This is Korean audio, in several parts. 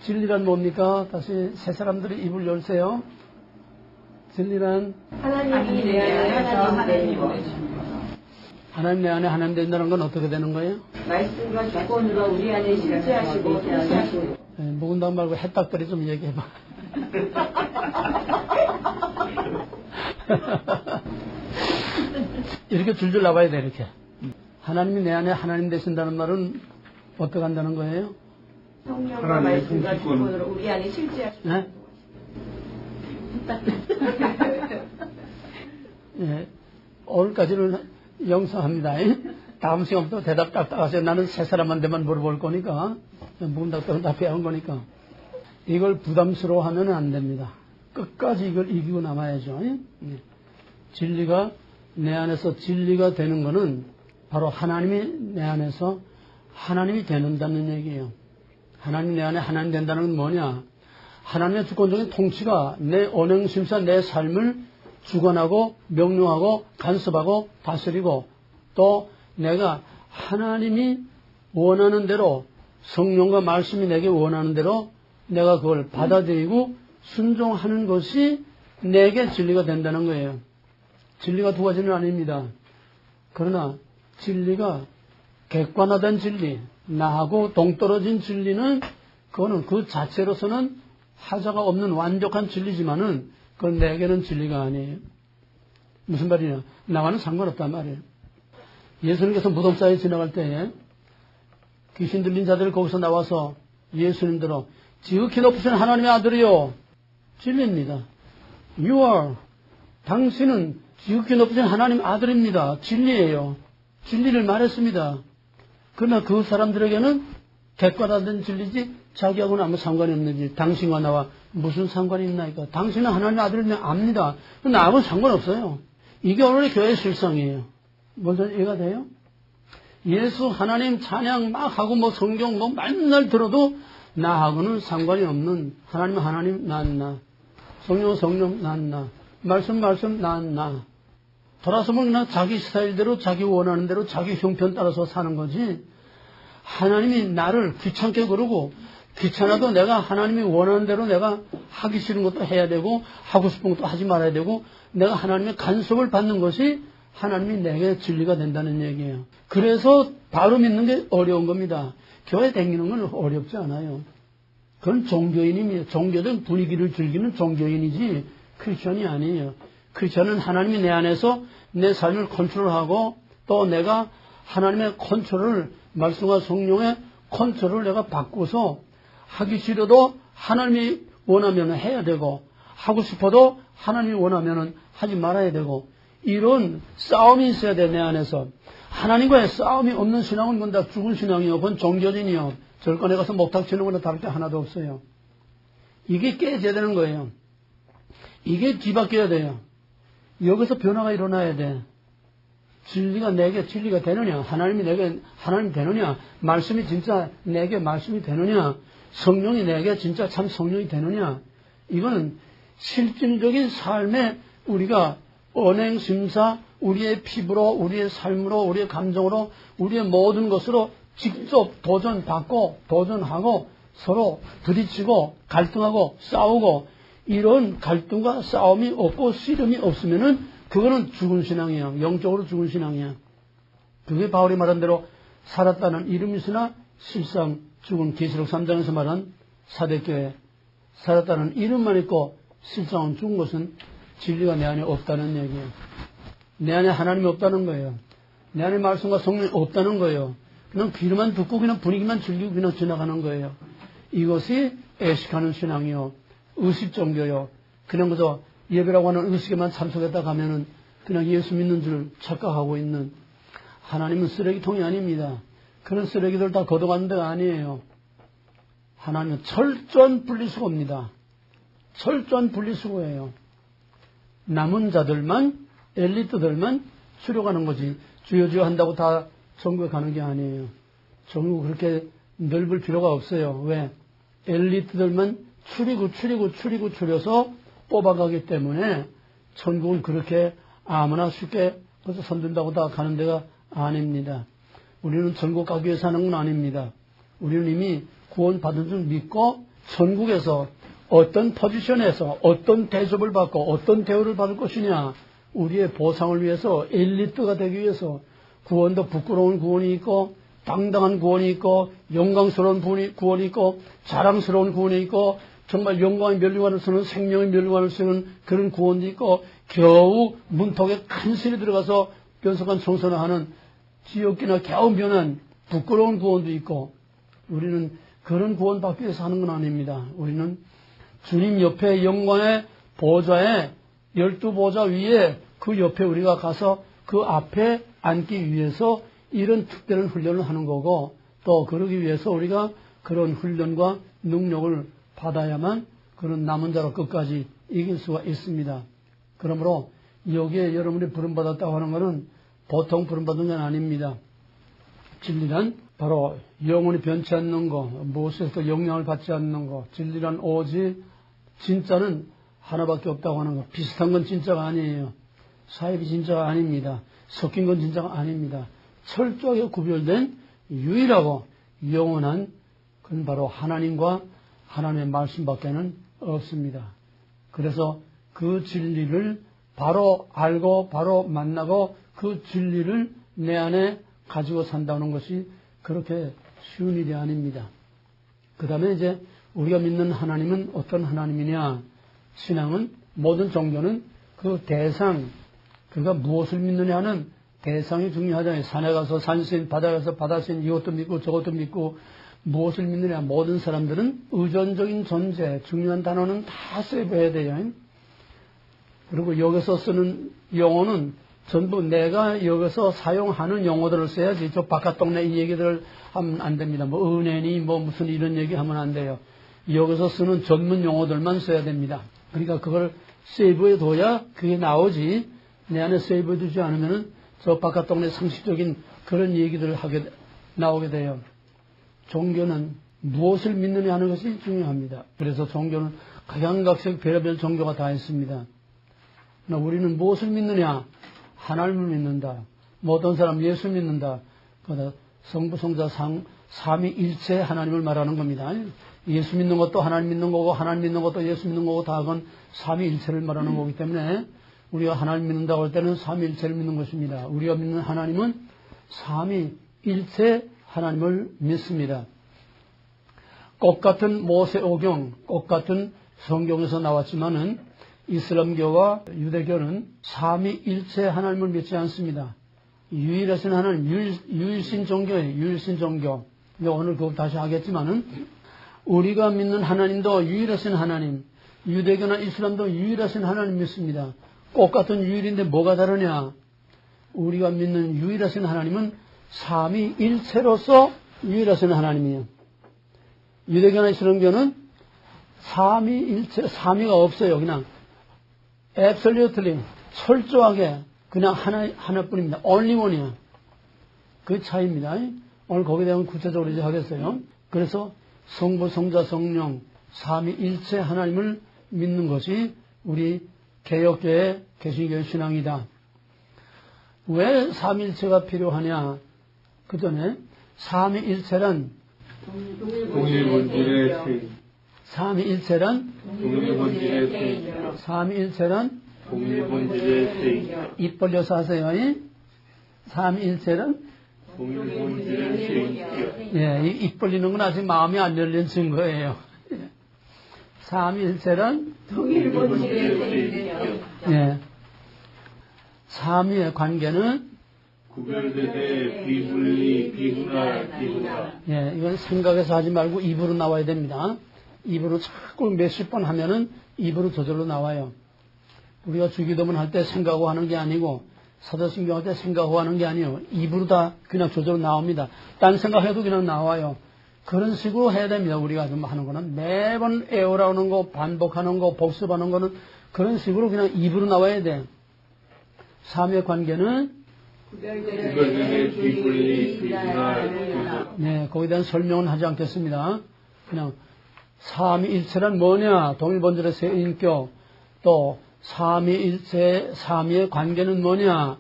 진리란 뭡니까? 다시 세 사람들이 입을 열세요. 진리란 하나님이 내 안에 하나님 되시고 하나님 내 안에 하나님 된다는 건 어떻게 되는 거예요? 말씀과 주권으로 우리 안에 실제하시고 통치하시고 묵은당 말고 해딱거리 좀 얘기해봐. 이렇게 줄줄 나와야 돼. 이렇게 하나님이 내 안에 하나님 되신다는 말은 어떻게 한다는 거예요? 성령과 말씀과 주권으로 우리 안에 실제하시고 네? 예, 오늘까지는 영성합니다. 다음 시간부터 대답 딱딱 하세요. 나는 세 사람한테만 물어볼 거니까 묵은닭들은 다 배운 거니까 이걸 부담스러워하면 안 됩니다. 끝까지 이걸 이기고 남아야죠. 진리가 내 안에서 진리가 되는 거는 바로 하나님이 내 안에서 하나님이 되는다는 얘기예요. 하나님 내 안에 하나님 된다는 건 뭐냐? 하나님의 주권적인 통치가 내 언행심사 내 삶을 주관하고 명령하고 간섭하고 다스리고 또 내가 하나님이 원하는 대로 성령과 말씀이 내게 원하는 대로 내가 그걸 받아들이고 순종하는 것이 내게 진리가 된다는 거예요. 진리가 두 가지는 아닙니다. 그러나 진리가 객관화된 진리, 나하고 동떨어진 진리는 그거는 그 자체로서는 하자가 없는 완벽한 진리지만은 그건 내게는 진리가 아니에요. 무슨 말이냐? 나와는 상관없단 말이에요. 예수님께서 무덤사에 지나갈 때에 귀신 들린 자들이 거기서 나와서 예수님들로 지극히 높으신 하나님의 아들이요. 진리입니다. You are. 당신은 지극히 높으신 하나님 아들입니다. 진리예요. 진리를 말했습니다. 그러나 그 사람들에게는 객관화된 진리지 자기하고는 아무 상관이 없는지 당신과 나와 무슨 상관이 있나이까. 당신은 하나님의 아들을 압니다. 나하고는 상관없어요. 이게 오늘의 교회의 실상이에요. 먼저 이해가 돼요? 예수 하나님 찬양 막 하고 뭐 성경 뭐 맨날 들어도 나하고는 상관이 없는 하나님 나 성령 나 말씀 나 돌아서면 그냥 자기 스타일대로 자기 원하는 대로 자기 형편 따라서 사는 거지. 하나님이 나를 귀찮게 그러고 귀찮아도 내가 하나님이 원하는 대로 내가 하기 싫은 것도 해야 되고 하고 싶은 것도 하지 말아야 되고 내가 하나님의 간섭을 받는 것이 하나님이 내게 진리가 된다는 얘기예요. 그래서 바로 믿는 게 어려운 겁니다. 교회 다니는 건 어렵지 않아요. 그건 종교인입니다. 종교된 분위기를 즐기는 종교인이지 크리스천이 아니에요. 크리스천은 하나님이 내 안에서 내 삶을 컨트롤하고 또 내가 하나님의 컨트롤을 말씀과 성령의 컨트롤을 내가 바꾸서 하기 싫어도 하나님이 원하면 해야 되고 하고 싶어도 하나님이 원하면 하지 말아야 되고 이런 싸움이 있어야 돼 내 안에서. 하나님과의 싸움이 없는 신앙은 뭔 다 죽은 신앙이요. 그건 종교진이요. 절간에 가서 목탁 치는 거나 다를 게 하나도 없어요. 이게 깨져야 되는 거예요. 이게 뒤바뀌어야 돼요. 여기서 변화가 일어나야 돼. 진리가 내게 진리가 되느냐, 하나님이 내게 하나님 되느냐, 말씀이 진짜 내게 말씀이 되느냐, 성령이 내게 진짜 참 성령이 되느냐, 이거는 실질적인 삶에 우리가 언행, 심사, 우리의 피부로, 우리의 삶으로, 우리의 감정으로, 우리의 모든 것으로 직접 도전받고, 도전하고, 서로 부딪히고, 갈등하고, 싸우고, 이런 갈등과 싸움이 없고, 씨름이 없으면은, 그거는 죽은 신앙이야. 영적으로 죽은 신앙이야. 그게 바울이 말한 대로 살았다는 이름이 있으나 실상 죽은 계시록 3장에서 말한 사대교회. 살았다는 이름만 있고 실상은 죽은 것은 진리가 내 안에 없다는 얘기예요. 내 안에 하나님이 없다는 거예요. 내 안에 말씀과 성령이 없다는 거예요. 그냥 귀로만 듣고 그냥 분위기만 즐기고 그냥 지나가는 거예요. 이것이 애식하는 신앙이요. 의식종교요. 그냥 그저 예배라고 하는 의식에만 참석했다 가면은 그냥 예수 믿는 줄 착각하고 있는 하나님은 쓰레기통이 아닙니다. 그런 쓰레기들 다 걷어가는 데가 아니에요. 하나님은 철저한 분리수거입니다. 철저한 분리수거예요. 남은 자들만, 엘리트들만 추려가는 거지. 주여 한다고 다 천국에 가는 게 아니에요. 천국 그렇게 넓을 필요가 없어요. 왜? 엘리트들만 추려서 뽑아가기 때문에 천국은 그렇게 아무나 쉽게 벌써 선든다고 다 가는 데가 아닙니다. 우리는 천국 가기 위해서 하는 건 아닙니다. 우리는 이미 구원받은 줄 믿고 천국에서 어떤 포지션에서 어떤 대접을 받고 어떤 대우를 받을 것이냐. 우리의 보상을 위해서 엘리트가 되기 위해서 구원도 부끄러운 구원이 있고 당당한 구원이 있고 영광스러운 구원이 있고 자랑스러운 구원이 있고 정말 영광의 멸류관을 쓰는 생명의 멸류관을 쓰는 그런 구원도 있고 겨우 문턱에 간신히 들어가서 변속한 청소를 하는 지옥이나 겨우 면한 부끄러운 구원도 있고 우리는 그런 구원 받기 위해서 하는 건 아닙니다. 우리는 주님 옆에 영광의 보좌에 12보좌 위에 그 옆에 우리가 가서 그 앞에 앉기 위해서 이런 특별한 훈련을 하는 거고 또 그러기 위해서 우리가 그런 훈련과 능력을 받아야만 그런 남은 자로 끝까지 이길 수가 있습니다. 그러므로 여기에 여러분이 부름받았다고 하는 것은 보통 부름받은 건 아닙니다. 진리란 바로 영원히 변치 않는 것, 무엇에서도 영향을 받지 않는 것, 진리란 오직 진짜는 하나밖에 없다고 하는 것. 비슷한 건 진짜가 아니에요. 사입이 진짜가 아닙니다. 섞인 건 진짜가 아닙니다. 철저하게 구별된 유일하고 영원한 그건 바로 하나님과 하나님의 말씀밖에는 없습니다. 그래서 그 진리를 바로 알고 바로 만나고 그 진리를 내 안에 가지고 산다는 것이 그렇게 쉬운 일이 아닙니다. 그 다음에 이제 우리가 믿는 하나님은 어떤 하나님이냐. 신앙은 모든 종교는 그 대상, 그가 무엇을 믿느냐는 대상이 중요하잖아요. 산에 가서 산신, 바다에 가서 바다신, 이것도 믿고 저것도 믿고 무엇을 믿느냐. 모든 사람들은 의존적인 존재, 중요한 단어는 다 세이브해야 돼요. 그리고 여기서 쓰는 용어는 전부 내가 여기서 사용하는 용어들을 써야지. 저 바깥 동네 이 얘기들을 하면 안 됩니다. 뭐 은혜니 뭐 무슨 이런 얘기 하면 안 돼요. 여기서 쓰는 전문 용어들만 써야 됩니다. 그러니까 그걸 세이브해 둬야 그게 나오지. 내 안에 세이브해 두지 않으면은 저 바깥 동네 상식적인 그런 얘기들을 나오게 돼요. 종교는 무엇을 믿느냐 하는 것이 중요합니다. 그래서 종교는 각양각색 별의별 종교가 다 있습니다. 우리는 무엇을 믿느냐? 하나님을 믿는다. 뭐 어떤 사람 예수 믿는다. 성부, 성자, 삼위일체 하나님을 말하는 겁니다. 예수 믿는 것도 하나님 믿는 거고 하나님 믿는 것도 예수 믿는 거고 다 그건 삼위일체를 말하는 거기 때문에 우리가 하나님 믿는다고 할 때는 삼위일체를 믿는 것입니다. 우리가 믿는 하나님은 삼위일체 하나님을 믿습니다. 꽃같은 모세오경, 꽃같은 성경에서 나왔지만은 이슬람교와 유대교는 삼위일체 하나님을 믿지 않습니다. 유일하신 하나님, 유일신 종교예요. 유일신 종교. 오늘 그거 다시 하겠지만은 우리가 믿는 하나님도 유일하신 하나님, 유대교나 이슬람도 유일하신 하나님 믿습니다. 꽃같은 유일인데 뭐가 다르냐? 우리가 믿는 유일하신 하나님은 삼위일체로서 유일하신 하나님이에요. 유대교나 이슬람교는 삼위일체, 삼위가 없어요. 그냥 absolutely 철저하게 그냥 하나뿐입니다. only one이야. 그 차이입니다. 오늘 거기에 대한 구체적으로 이제 하겠어요. 그래서 성부, 성자, 성령 삼위일체 하나님을 믿는 것이 우리 개혁교회, 개신교회 신앙이다. 왜 삼위일체가 필요하냐? 그 전에 삼위일체란 동일본질의 세. 삼위일체란 동일본질의 세. 삼위일체란 동일본질의 세. 입 벌려서 하세요. 삼위일체란 동일본질의 세. 예, 입 벌리는 건 아직 마음이 안 열린 증거예요. 삼위일체란 동일본질의 세. 예, 삼위의 관계는 구별되되 비분리, 비분할, 비분할. 예, 이건 생각해서 하지 말고 입으로 나와야 됩니다. 입으로 자꾸 몇십 번 하면은 입으로 저절로 나와요. 우리가 주기도문 할 때 생각하고 하는 게 아니고 사도신경 할 때 생각하고 하는 게 아니에요. 입으로 다 그냥 저절로 나옵니다. 딴 생각해도 그냥 나와요. 그런 식으로 해야 됩니다. 우리가 좀 하는 거는 매번 애호라는 거, 반복하는 거, 복습하는 거는 그런 식으로 그냥 입으로 나와야 돼. 삼위의 관계는 구별되되 비분리, 비분할, 비분할. 네, 거기에 대한 설명은 하지 않겠습니다. 그냥 삼위일체란 뭐냐? 동일본질의 세 인격. 또 삼위일체, 삼위의 관계는 뭐냐?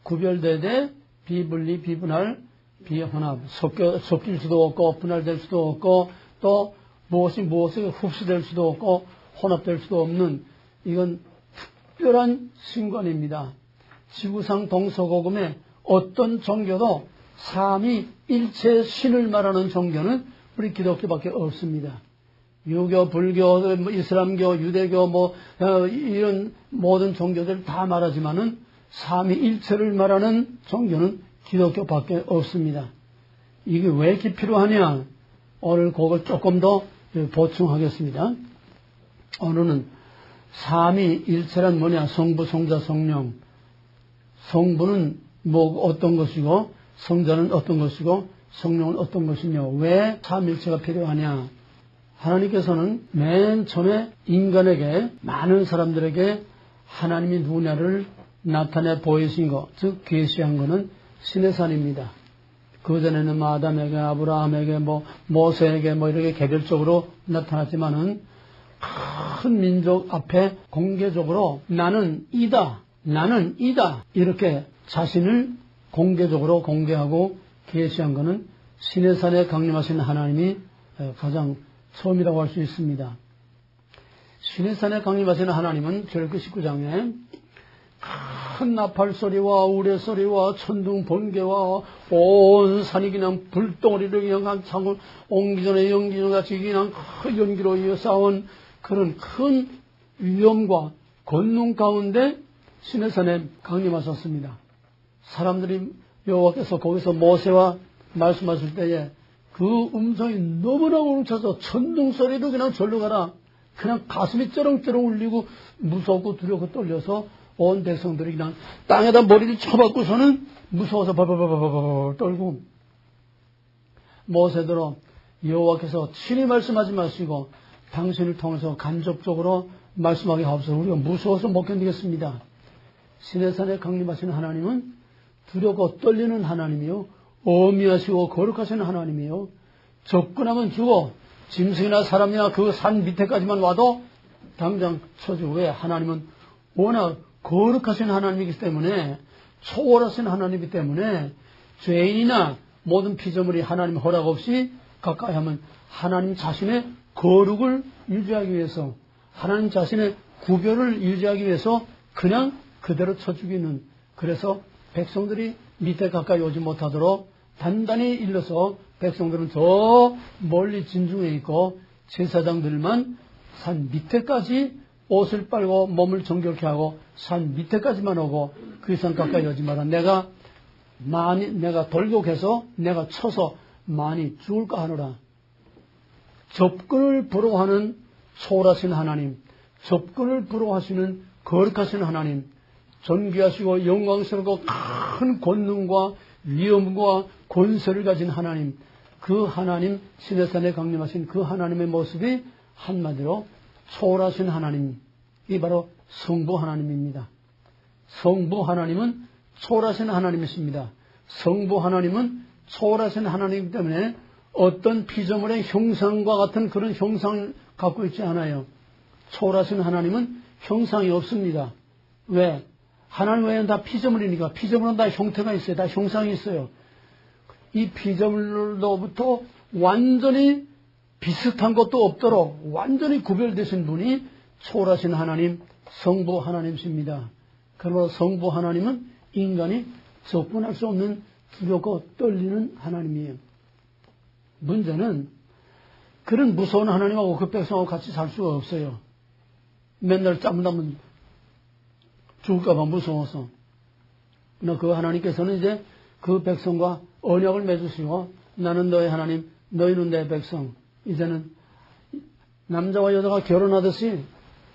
구별되되 비분리, 비분할, 비혼합. 섞일 수도 없고 분할될 수도 없고 또 무엇이 무엇에 흡수될 수도 없고 혼합될 수도 없는 이건 특별한 신관입니다. 지구상 동서고금의 어떤 종교도 삼위일체 신을 말하는 종교는 우리 기독교밖에 없습니다. 유교, 불교, 이슬람교, 유대교 이런 모든 종교들 다 말하지만은 삼위일체를 말하는 종교는 기독교밖에 없습니다. 이게 왜 이렇게 필요하냐? 오늘 그걸 조금 더 보충하겠습니다. 오늘은 삼위일체란 뭐냐? 성부, 성자, 성령. 성부는 어떤 것이고 성자는 어떤 것이고 성령은 어떤 것이며 왜 삼위일체가 필요하냐? 하나님께서는 맨 처음에 인간에게 많은 사람들에게 하나님이 누구냐를 나타내 보이신 것, 즉 계시한 것은 시내산입니다. 그전에는 아담에게, 아브라함에게, 모세에게 이렇게 개별적으로 나타났지만은 큰 민족 앞에 공개적으로 나는 이다 이렇게 자신을 공개적으로 공개하고 계시한 것은 시내산에 강림하신 하나님이 가장 처음이라고 할 수 있습니다. 시내산에 강림하시는 하나님은 절기 19장에 큰 나팔소리와 우레소리와 천둥 번개와 온 산이 그냥 불덩어리를 그냥 창을 옹기전에 연기전같이 그냥 큰 연기로 이어싸운 그런 큰 위험과 권능 가운데 시내산에 강림하셨습니다. 사람들이 여호와께서 거기서 모세와 말씀하실 때에 그 음성이 너무나 우렁차서 천둥소리도 그냥 절로 가라. 그냥 가슴이 쩌렁쩌렁 울리고 무섭고 두렵고 떨려서 온 백성들이 그냥 땅에다 머리를 쳐박고서는 무서워서 바바바바바바 떨고 모세더러 여호와께서 친히 말씀하지 마시고 당신을 통해서 간접적으로 말씀하게 하옵소서. 우리가 무서워서 못 견디겠습니다. 시내산에 강림하시는 하나님은 두렵고 떨리는 하나님이요 어미하시고 거룩하신 하나님이요 접근하면 죽어 짐승이나 사람이나 그 산 밑에까지만 와도 당장 쳐주고 왜 하나님은 워낙 거룩하신 하나님이기 때문에 초월하신 하나님이기 때문에 죄인이나 모든 피조물이 하나님 허락 없이 가까이 하면 하나님 자신의 거룩을 유지하기 위해서 하나님 자신의 구별을 유지하기 위해서 그냥 그대로 쳐 죽이는 그래서 백성들이 밑에 가까이 오지 못하도록 단단히 일러서 백성들은 저 멀리 진중에 있고 제사장들만 산 밑에까지 옷을 빨고 몸을 정결케 하고 산 밑에까지만 오고 그 이상 가까이 오지 마라. 내가 돌격해서 내가 쳐서 많이 죽을까 하노라. 접근을 부러워하는 초월하신 하나님, 접근을 부러워하시는 거룩하신 하나님, 존귀하시고 영광스럽고 큰 권능과 위엄과 권세를 가진 하나님, 그 하나님 시내산에 강림하신 그 하나님의 모습이 한마디로 초월하신 하나님, 이 바로 성부 하나님입니다. 성부 하나님은 초월하신 하나님이십니다. 성부 하나님은 초월하신 하나님이기 때문에 어떤 피조물의 형상과 같은 그런 형상을 갖고 있지 않아요. 초월하신 하나님은 형상이 없습니다. 왜? 하나님 외에는 다 피조물이니까. 피조물은 다 형태가 있어요. 다 형상이 있어요. 이 피조물로부터 완전히 비슷한 것도 없도록 완전히 구별되신 분이 초월하신 하나님, 성부 하나님이십니다. 그러므로 성부 하나님은 인간이 접근할 수 없는 두렵고 떨리는 하나님이에요. 문제는 그런 무서운 하나님하고 그 백성하고 같이 살 수가 없어요. 맨날 짬나면 죽을까봐 무서워서. 그러나 그 하나님께서는 이제 그 백성과 언약을 맺으시고 나는 너의 하나님, 너희는 내 백성. 이제는 남자와 여자가 결혼하듯이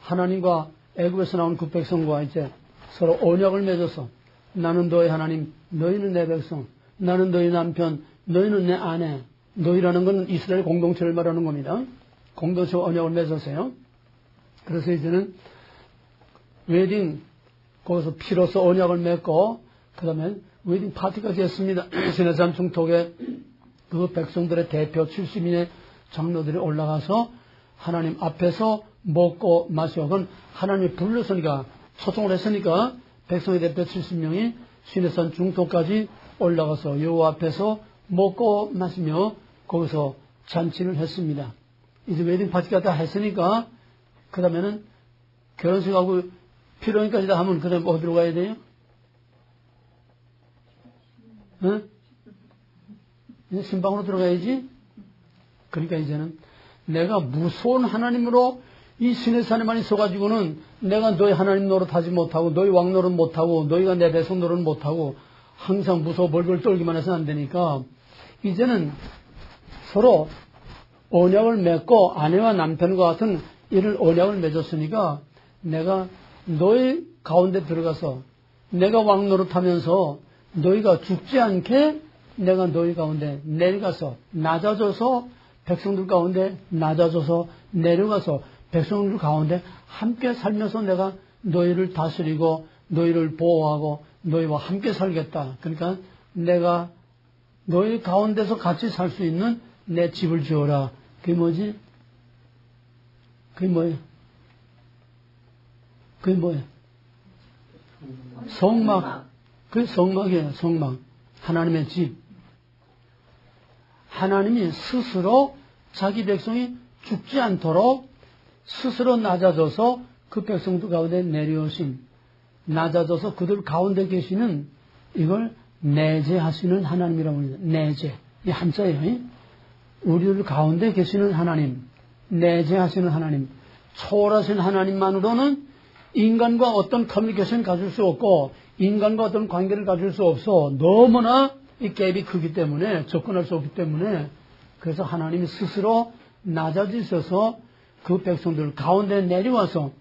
하나님과 애굽에서 나온 그 백성과 이제 서로 언약을 맺어서 나는 너의 하나님, 너희는 내 백성, 나는 너희 남편, 너희는 내 아내. 너희라는 건 이스라엘 공동체를 말하는 겁니다. 공동체와 언약을 맺으세요. 그래서 이제는 웨딩, 거기서 피로서 언약을 맺고 그 다음에 웨딩 파티까지 했습니다. 시내산 중턱에 그 백성들의 대표 70인의 장로들이 올라가서 하나님 앞에서 먹고 마시고 그건 하나님이 불렀으니까 초청을 했으니까 백성의 대표 70명이 시내산 중턱까지 올라가서 여호와 앞에서 먹고 마시며 거기서 잔치를 했습니다. 이제 웨딩 파티가 다 했으니까, 그 다음에는 결혼식하고 피로인까지 다 하면 그 다음에 어디로 가야 돼요? 응? 이제 신방으로 들어가야지? 그러니까 이제는 내가 무서운 하나님으로 이 신의 산에만 있어가지고는 내가 너희 하나님 노릇하지 못하고 너희 왕 노릇 못하고 너희가 내 백성 노릇 못하고 항상 무서워 벌벌 떨기만 해서는 안 되니까 이제는 서로 언약을 맺고 아내와 남편과 같은 이런 언약을 맺었으니까 내가 너희 가운데 들어가서 내가 왕 노릇하면서 너희가 죽지 않게 내가 너희 가운데 내려가서 낮아져서 백성들 가운데 낮아져서 내려가서 백성들 가운데 함께 살면서 내가 너희를 다스리고 너희를 보호하고 너희와 함께 살겠다. 그러니까 내가 너희 가운데서 같이 살 수 있는 내 집을 지어라. 그게 뭐지? 그게 뭐예요? 그게 뭐예요? 성막. 그게 성막이에요. 성막. 하나님의 집. 하나님이 스스로 자기 백성이 죽지 않도록 스스로 낮아져서 그 백성들 가운데 내려오신 낮아져서 그들 가운데 계시는 이걸 내재하시는 하나님이라고 합니다. 내재. 이 한자예요. 우리들 가운데 계시는 하나님, 내재하시는 하나님, 초월하신 하나님만으로는 인간과 어떤 커뮤니케이션을 가질 수 없고 인간과 어떤 관계를 가질 수 없어. 너무나 이 갭이 크기 때문에 접근할 수 없기 때문에 그래서 하나님이 스스로 낮아지셔서 그 백성들 가운데 내려와서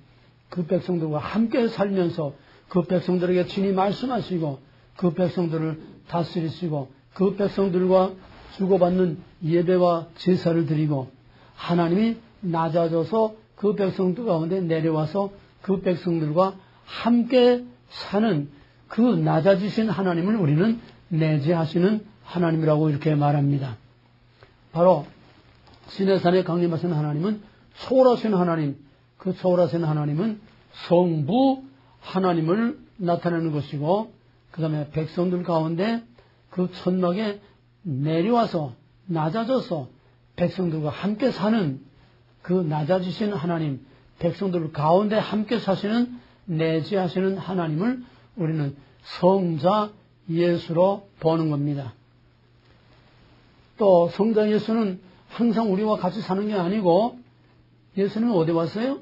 그 백성들과 함께 살면서 그 백성들에게 친히 말씀하시고 그 백성들을 다스리시고 그 백성들과 주고받는 예배와 제사를 드리고 하나님이 낮아져서 그 백성들 가운데 내려와서 그 백성들과 함께 사는 그 낮아지신 하나님을 우리는 내재하시는 하나님이라고 이렇게 말합니다. 바로 시내산에 강림하신 하나님은 초월하신 하나님, 그 초월하신 하나님은 성부 하나님을 나타내는 것이고 그 다음에 백성들 가운데 그 천막에 내려와서 낮아져서 백성들과 함께 사는 그 낮아지신 하나님, 백성들 가운데 함께 사시는 내재하시는 하나님을 우리는 성자 예수로 보는 겁니다. 또 성자 예수는 항상 우리와 같이 사는 게 아니고 예수는 어디 왔어요?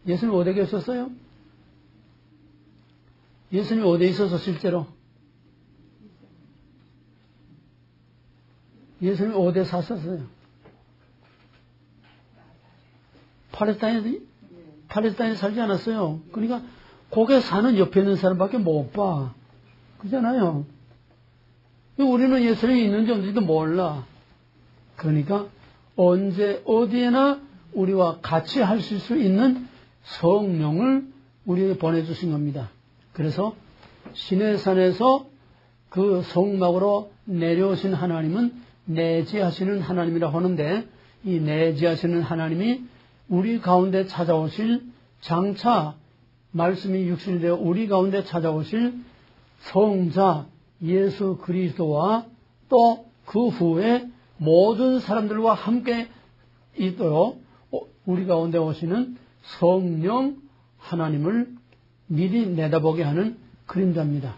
예수는 어디에 계셨어요? 예수님이 어디에 있어서 실제로? 예수님이 어디에 사셨어요? 팔레스타인에 살지 않았어요. 그러니까 거기에 사는 옆에 있는 사람밖에 못 봐. 그잖아요. 우리는 예수님이 있는지 없는지도 몰라. 그러니까 언제 어디에나 우리와 같이 하실 수 있는 성령을 우리에게 보내주신 겁니다. 그래서 시내산에서 그 성막으로 내려오신 하나님은 내재하시는 하나님이라고 하는데 이 내재하시는 하나님이 우리 가운데 찾아오실 장차 말씀이 육신이 되어 우리 가운데 찾아오실 성자 예수 그리스도와 또 그 후에 모든 사람들과 함께 있도록 우리 가운데 오시는 성령 하나님을 미리 내다보게 하는 그림자입니다.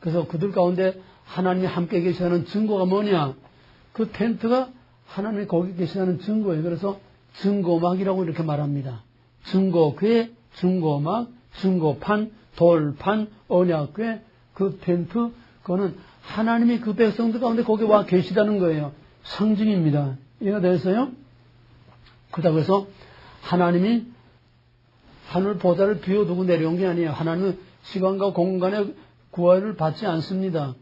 그래서 그들 가운데 하나님이 함께 계시다는 증거가 뭐냐? 그 텐트가 하나님이 거기 계시다는 증거예요. 그래서 증거막이라고 이렇게 말합니다. 증거궤, 증거막, 증거판, 돌판, 언약궤, 그 텐트, 그거는 하나님이 그 백성들 가운데 거기 와 계시다는 거예요. 상징입니다. 이해가 되세요? 그렇다고 해서 하나님이 하늘 보좌를 비워두고 내려온 게 아니에요. 하나님은 시간과 공간의 구하를 받지 않습니다.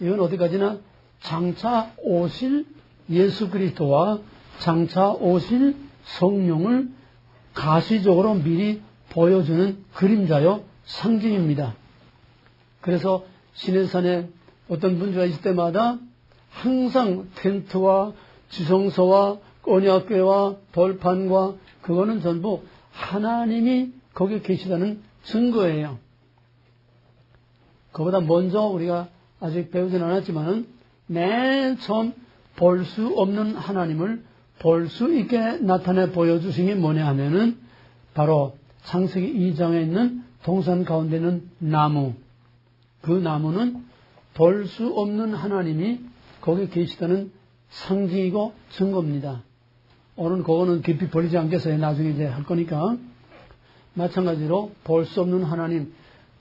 이건 어디까지나 장차 오실 예수 그리스도와 장차 오실 성령을 가시적으로 미리 보여주는 그림자요 상징입니다. 그래서 시내산에 어떤 문제가 있을 때마다 항상 텐트와 지성소와 언약궤와 돌판과 그거는 전부 하나님이 거기 계시다는 증거예요. 그보다 먼저 우리가 아직 배우진 않았지만은 맨 처음 볼 수 없는 하나님을 볼 수 있게 나타내 보여주신 게 뭐냐 하면은 바로 창세기 2장에 있는 동산 가운데 있는 나무. 그 나무는 볼 수 없는 하나님이 거기 계시다는 상징이고 증거입니다. 오늘 그거는 깊이 버리지 않겠어요. 나중에 이제 할 거니까. 마찬가지로 볼 수 없는 하나님,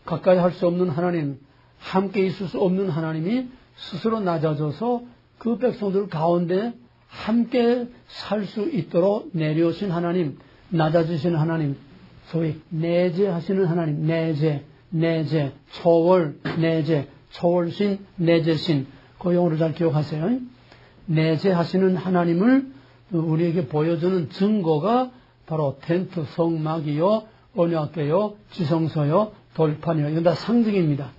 가까이 할 수 없는 하나님, 함께 있을 수 없는 하나님이 스스로 낮아져서 그 백성들 가운데 함께 살 수 있도록 내려오신 하나님, 낮아지신 하나님, 소위 내재하시는 하나님, 내재, 초월, 내재, 초월신, 내재신, 그 용어를 잘 기억하세요. 내재하시는 하나님을 우리에게 보여주는 증거가 바로 텐트, 성막이요, 언약궤요, 지성소요, 돌판이요. 이건 다 상징입니다.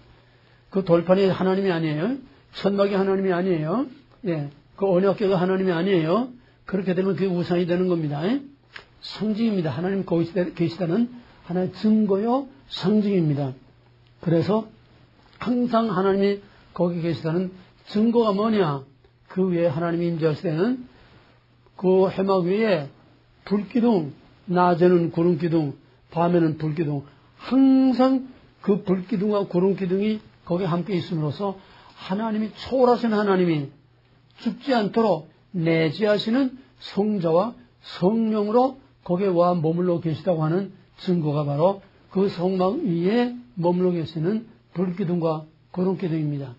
그 돌판이 하나님이 아니에요. 천막이 하나님이 아니에요. 예, 그 언약궤가 하나님이 아니에요. 그렇게 되면 그게 우상이 되는 겁니다. 상징입니다. 하나님 거기 계시다는 하나의 증거요, 상징입니다. 그래서 항상 하나님이 거기 계시다는 증거가 뭐냐? 그 위에 하나님이 임재하실 때는 그 해막 위에 불기둥, 낮에는 구름기둥, 밤에는 불기둥, 항상 그 불기둥과 구름기둥이 거기에 함께 있음으로써 하나님이 초월하신 하나님이 죽지 않도록 내재하시는 성자와 성령으로 거기에 와 머물러 계시다고 하는 증거가 바로 그 성막 위에 머물러 계시는 불기둥과 구름기둥입니다.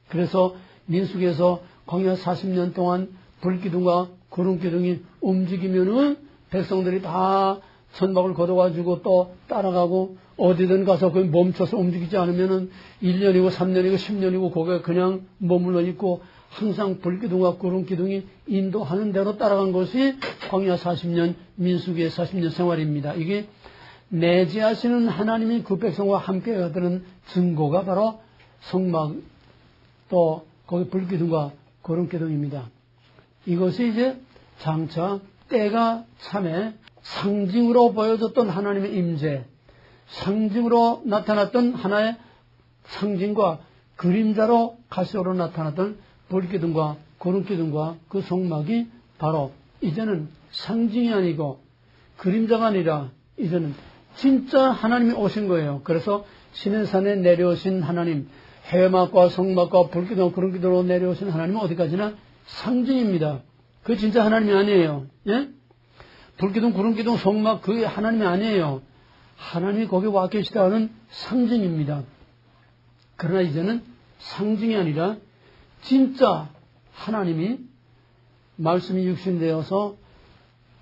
그래서 민수기에서 광야 40년 동안 불기둥과 구름기둥이 움직이면은 백성들이 다 천막을 걷어가지고 또 따라가고 어디든 가서 거기 멈춰서 움직이지 않으면은 1년이고 3년이고 10년이고 거기에 그냥 머물러 있고 항상 불기둥과 구름기둥이 인도하는 대로 따라간 것이 광야 40년 민수기의 40년 생활입니다. 이게 내재하시는 하나님이 그 백성과 함께 가는 증거가 바로 성막 또 거기 불기둥과 구름기둥입니다. 이것이 이제 장차 때가 참에 상징으로 보여줬던 하나님의 임재, 상징으로 나타났던 하나의 상징과 그림자로 가시로 나타났던 불기둥과 구름기둥과 그 성막이 바로 이제는 상징이 아니고 그림자가 아니라 이제는 진짜 하나님이 오신 거예요. 그래서 시내산에 내려오신 하나님, 해막과 성막과 불기둥과 구름기둥으로 내려오신 하나님은 어디까지나 상징입니다. 그 진짜 하나님이 아니에요. 예? 불기둥, 구름기둥, 성막 그게 하나님이 아니에요. 하나님이 거기 와 계시다는 상징입니다. 그러나 이제는 상징이 아니라 진짜 하나님이 말씀이 육신되어서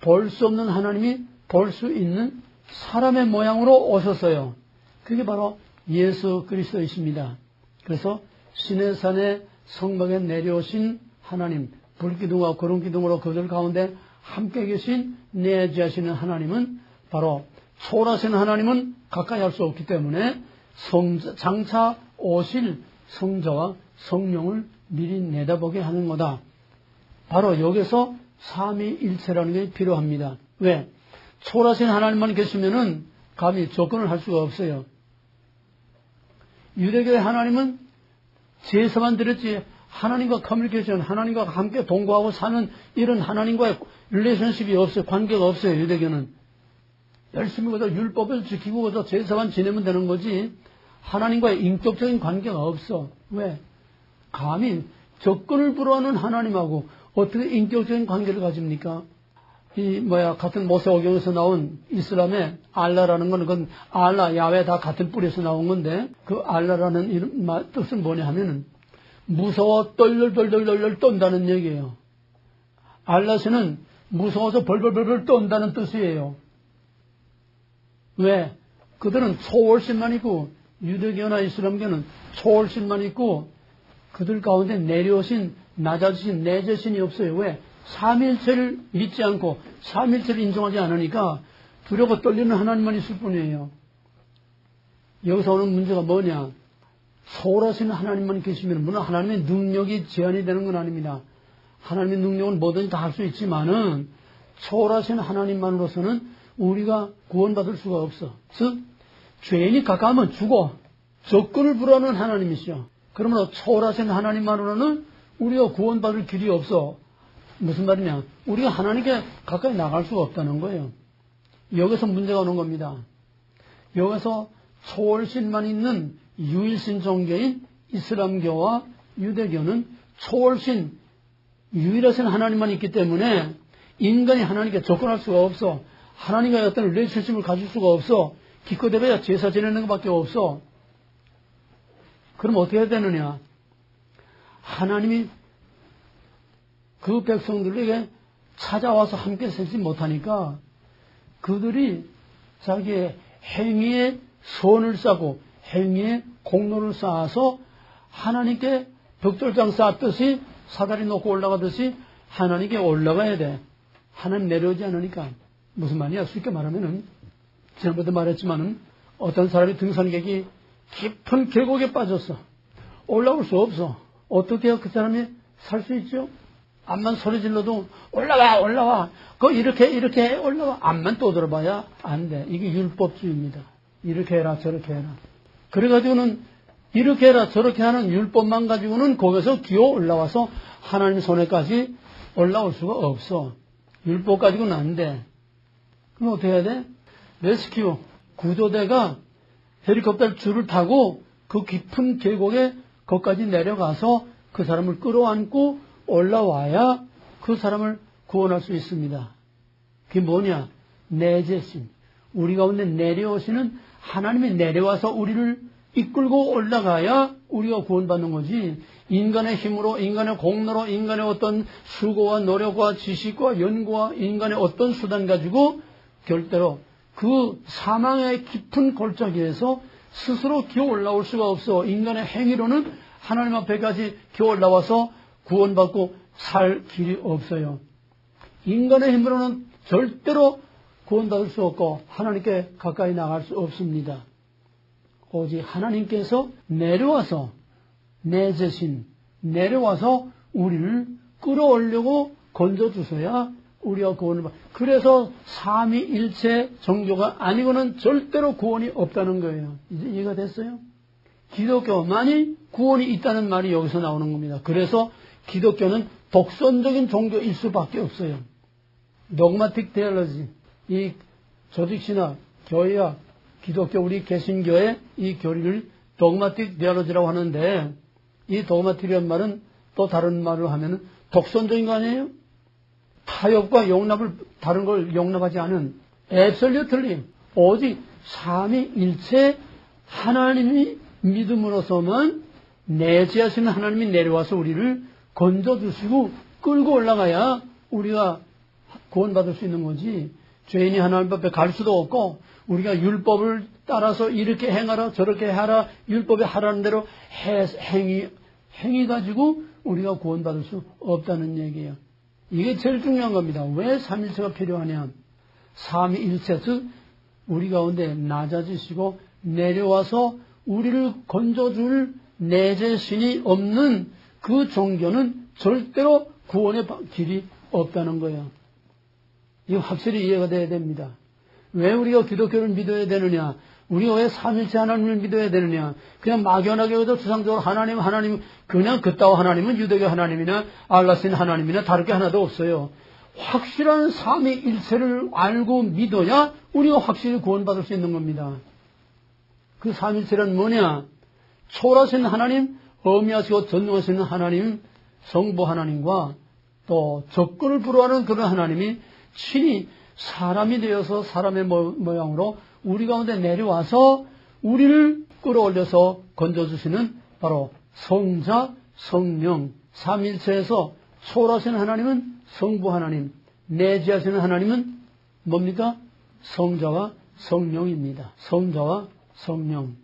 볼 수 없는 하나님이 볼 수 있는 사람의 모양으로 오셨어요. 그게 바로 예수 그리스도이십니다. 그래서 시내산의 성막에 내려오신 하나님, 불기둥과 구름기둥으로 그들 가운데 함께 계신 내재하시는 하나님은 바로 초월하신 하나님은 가까이 할 수 없기 때문에 장차 오실 성자와 성령을 미리 내다보게 하는 거다. 바로 여기서 삼위일체라는 게 필요합니다. 왜? 초월하신 하나님만 계시면은 감히 접근을 할 수가 없어요. 유대교의 하나님은 제사만 드렸지 하나님과 커뮤니케이션, 하나님과 함께 동거하고 사는 이런 하나님과의 릴레이션십이 없어요. 관계가 없어요. 유대교는. 열심히 그저 율법을 지키고 그저 제사만 지내면 되는 거지 하나님과의 인격적인 관계가 없어. 왜? 감히 접근을 불허하는 하나님하고 어떻게 인격적인 관계를 가집니까? 같은 모세오경에서 나온 이슬람의 알라라는 건, 그건 알라, 야외 다 같은 뿌리에서 나온 건데, 그 알라라는 이름, 뜻은 뭐냐 하면은, 무서워 떨떨떨떨떨 떤다는 얘기예요. 알라스는 무서워서 벌벌벌벌 떤다는 뜻이에요. 왜? 그들은 초월신만 있고, 유대교나 이슬람교는 초월신만 있고, 그들 가운데 내려오신, 낮아지신 내재신이 없어요. 왜? 삼일체를 믿지 않고 삼일체를 인정하지 않으니까 두려워 떨리는 하나님만 있을 뿐이에요. 여기서 오는 문제가 뭐냐? 초월하시는 하나님만 계시면 물론 하나님의 능력이 제한이 되는 건 아닙니다. 하나님의 능력은 뭐든지 다 할 수 있지만은 초월하신 하나님만으로서는 우리가 구원받을 수가 없어. 즉 죄인이 가까우면 죽어. 접근을 불허하는 하나님이시죠. 그러므로 초월하신 하나님만으로는 우리가 구원받을 길이 없어. 무슨 말이냐? 우리가 하나님께 가까이 나갈 수가 없다는 거예요. 여기서 문제가 오는 겁니다. 여기서 초월신만 있는 유일신 종교인 이슬람교와 유대교는 초월신, 유일하신 하나님만 있기 때문에 인간이 하나님께 접근할 수가 없어. 하나님과의 어떤 릴레이션십을 가질 수가 없어. 기껏해봐야 제사 지내는 것밖에 없어. 그럼 어떻게 해야 되느냐? 하나님이 그 백성들에게 찾아와서 함께 살지 못하니까 그들이 자기의 행위에 선을 쌓고 행위에 공로를 쌓아서 하나님께 벽돌장 쌓았듯이 사다리 놓고 올라가듯이 하나님께 올라가야 돼. 하나님 내려오지 않으니까. 무슨 말이야? 쉽게 말하면은 지난번에도 말했지만은 어떤 사람이 등산객이 깊은 계곡에 빠졌어. 올라올 수 없어. 어떻게 해야 그 사람이 살 수 있죠? 암만 소리 질러도 올라와. 이렇게 올라와. 암만 떠들어봐야 안 돼. 이게 율법주의입니다. 이렇게 해라 저렇게 해라. 그래가지고는 이렇게 해라 저렇게 하는 율법만 가지고는 거기서 기어 올라와서 하나님 손에까지 올라올 수가 없어. 율법 가지고는 안 돼. 그럼 어떻게 해야 돼? 레스큐 구조대가 헬리콥터 줄을 타고 그 깊은 계곡에 거기까지 내려가서 그 사람을 끌어안고 올라와야 그 사람을 구원할 수 있습니다. 그게 뭐냐? 내재신. 우리 가운데 내려오시는 하나님이 내려와서 우리를 이끌고 올라가야 우리가 구원받는 거지. 인간의 힘으로, 인간의 공로로, 인간의 어떤 수고와 노력과 지식과 연구와 인간의 어떤 수단 가지고 결대로 그 사망의 깊은 골짜기에서 스스로 기어 올라올 수가 없어. 인간의 행위로는 하나님 앞에까지 기어 올라와서 구원받고 살 길이 없어요. 인간의 힘으로는 절대로 구원받을 수 없고 하나님께 가까이 나갈 수 없습니다. 오직 하나님께서 내려와서 내재신 내려와서 우리를 끌어올려고 건져주셔야 우리가 구원을 받. 그래서 삼위일체 종교가 아니고는 절대로 구원이 없다는 거예요. 이제 이해가 됐어요? 기독교만이 구원이 있다는 말이 여기서 나오는 겁니다. 그래서 기독교는 독선적인 종교일 수밖에 없어요. dogmatic theology, 이 조직신학, 교회와 기독교 우리 개신교의 이 교리를 dogmatic theology라고 하는데 이 dogmatic이라는 말은 또 다른 말로 하면 독선적인 거 아니에요? 타협과 용납을 다른 걸 용납하지 않은 absolutely 오직 삼위일체 하나님이 믿음으로서만 내재하시는 하나님이 내려와서 우리를 건져주시고 끌고 올라가야 우리가 구원받을 수 있는 거지. 죄인이 하나님 앞에 갈 수도 없고 우리가 율법을 따라서 이렇게 행하라 저렇게 하라 율법에 하라는 대로 행위 가지고 우리가 구원받을 수 없다는 얘기예요. 이게 제일 중요한 겁니다. 왜 삼일체가 필요하냐? 삼위일체 즉 우리 가운데 낮아지시고 내려와서 우리를 건져줄 내재신이 없는 그 종교는 절대로 구원의 길이 없다는 거예요. 이거 확실히 이해가 돼야 됩니다. 왜 우리가 기독교를 믿어야 되느냐? 우리가 왜 삼일체 하나님을 믿어야 되느냐? 그냥 막연하게 해도 추상적으로 하나님 그냥 그따위 하나님은 유대교 하나님이나 알라신 하나님이나 다를 게 하나도 없어요. 확실한 삼위일체를 알고 믿어야 우리가 확실히 구원받을 수 있는 겁니다. 그 삼일체란 뭐냐? 초월하신 하나님, 어미하시고 전능하시는 하나님, 성부 하나님과 또 적군을 불허하는 그런 하나님이 친히 사람이 되어서 사람의 모양으로 우리 가운데 내려와서 우리를 끌어올려서 건져주시는 바로 성자, 성령, 삼일체에서 초월하신 하나님은 성부 하나님, 내재하시는 하나님은 뭡니까? 성자와 성령입니다. 성자와 성령.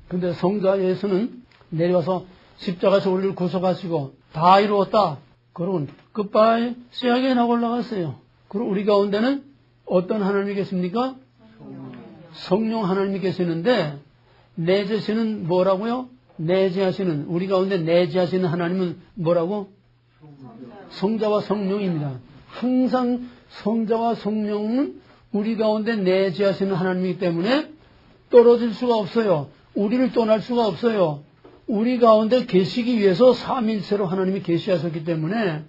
근데 성자 예수는 내려와서 십자가에서 우리를 구속하시고 다 이루었다. 그러면 끝바이 시작에 나고 올라갔어요. 그리고 우리 가운데는 어떤 하나님이 계십니까? 성령 하나님이 계시는데 내재하시는 뭐라고요? 내재하시는 우리 가운데 내재하시는 하나님은 뭐라고? 성자와 성령입니다. 항상 성자와 성령은 우리 가운데 내재하시는 하나님이기 때문에 떨어질 수가 없어요. 우리를 떠날 수가 없어요. 우리 가운데 계시기 위해서 삼위일체로 하나님이 계시하셨기 때문에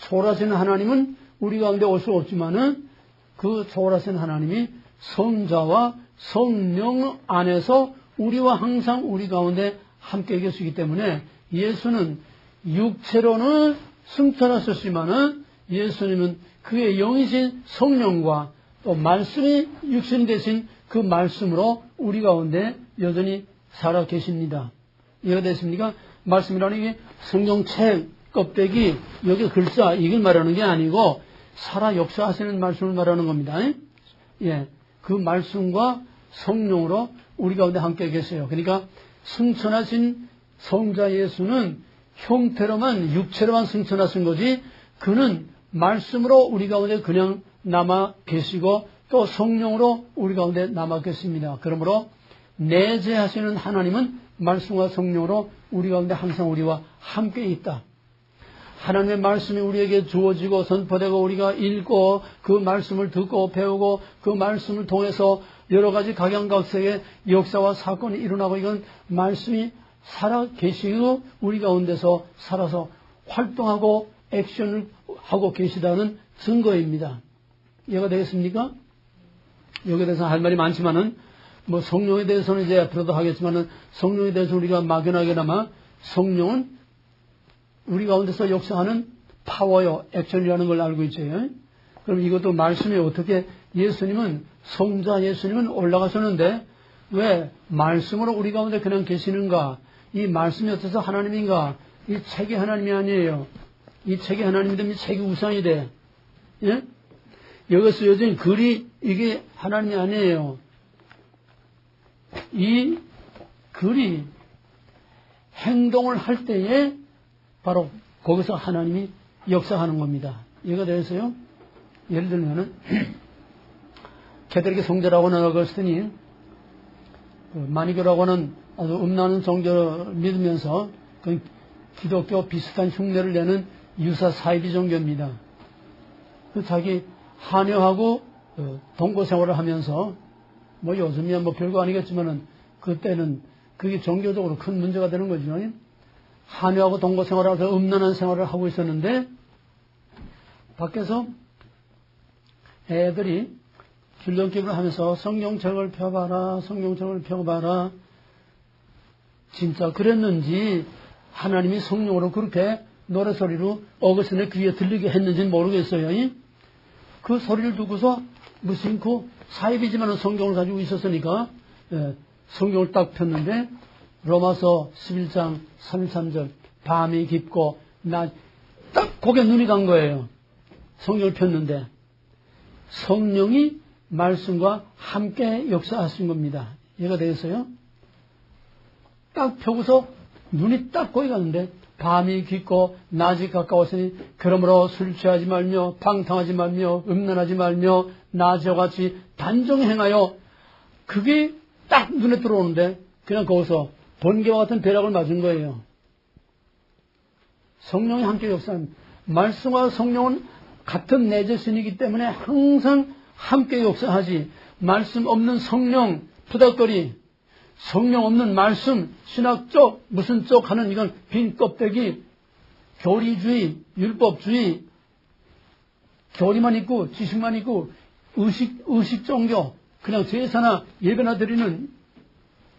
초월하신 하나님은 우리 가운데 올 수 없지만은 그 초월하신 하나님이 성자와 성령 안에서 우리와 항상 우리 가운데 함께 계시기 때문에 예수는 육체로는 승천하셨지만은 예수님은 그의 영이신 성령과 또 말씀이 육신 되신 그 말씀으로 우리 가운데 여전히 살아 계십니다. 이해가 되십니까? 말씀이라는 게 성경책 껍데기 여기 글자 이걸 말하는 게 아니고 살아 역사하시는 말씀을 말하는 겁니다. 예, 그 말씀과 성령으로 우리 가운데 함께 계세요. 그러니까 승천하신 성자 예수는 형태로만 육체로만 승천하신 거지 그는 말씀으로 우리 가운데 그냥 남아 계시고 또 성령으로 우리 가운데 남아 계십니다. 그러므로 내재하시는 하나님은 말씀과 성령으로 우리 가운데 항상 우리와 함께 있다. 하나님의 말씀이 우리에게 주어지고 선포되고 우리가 읽고 그 말씀을 듣고 배우고 그 말씀을 통해서 여러 가지 각양각색의 역사와 사건이 일어나고 이건 말씀이 살아 계시고 우리 가운데서 살아서 활동하고 액션을 하고 계시다는 증거입니다. 이해가 되겠습니까? 여기에 대해서 할 말이 많지만은 뭐 성령에 대해서는 이제 앞으로도 하겠지만은 성령에 대해서 우리가 막연하게나마 성령은 우리 가운데서 역사하는 파워요, 액션이라는 걸 알고 있죠. 그럼 이것도 말씀이 어떻게 예수님은 성자 예수님은 올라가셨는데 왜 말씀으로 우리 가운데 그냥 계시는가? 이 말씀이 어째서 하나님인가? 이 책이 하나님이 아니에요. 이 책이 하나님인데 이 책이 우상이 돼. 예? 여기서 여전히 글이 이게 하나님이 아니에요. 이 글이 행동을 할 때에 바로 거기서 하나님이 역사하는 겁니다. 이거 대해서요. 예를 들면은 캐톨릭 성자라고는 어거스틴이 마니교라고는 아주 음란한 종교를 믿으면서 그 기독교 비슷한 흉내를 내는 유사 사이비 종교입니다. 자기 한여하고 동거 생활을 하면서 뭐 요즘이야 뭐 별거 아니겠지만은 그때는 그게 종교적으로 큰 문제가 되는 거죠. 한여하고 동거 생활을 하면서 음란한 생활을 하고 있었는데 밖에서 애들이 줄넘기를 하면서 성경책을 펴봐라, 성경책을 펴봐라. 진짜 그랬는지 하나님이 성령으로 그렇게 노래소리로 어거스틴의 귀에 들리게 했는지는 모르겠어요. 그 소리를 듣고서 무심코 사입이지만 성경을 가지고 있었으니까 성경을 딱 폈는데 로마서 11장 33절 밤이 깊고 딱 거기에 눈이 간 거예요. 성경을 폈는데 성령이 말씀과 함께 역사하신 겁니다. 이해가 되겠어요? 딱 펴고서 눈이 딱 거기 갔는데 밤이 깊고 낮이 가까웠으니 그러므로 술 취하지 말며 방탕하지 말며 음란하지 말며 낮이와 같이 단정히 행하여 그게 딱 눈에 들어오는데 그냥 거기서 번개와 같은 벼락을 맞은 거예요. 성령이 함께 역사합니다. 말씀과 성령은 같은 내재신이기 때문에 항상 함께 역사하지. 말씀 없는 성령 푸닥거리, 성령 없는 말씀 신학적 무슨 쪽 하는 이건 빈 껍데기, 교리주의, 율법주의, 교리만 있고 지식만 있고 의식 종교 그냥 제사나 예배나 드리는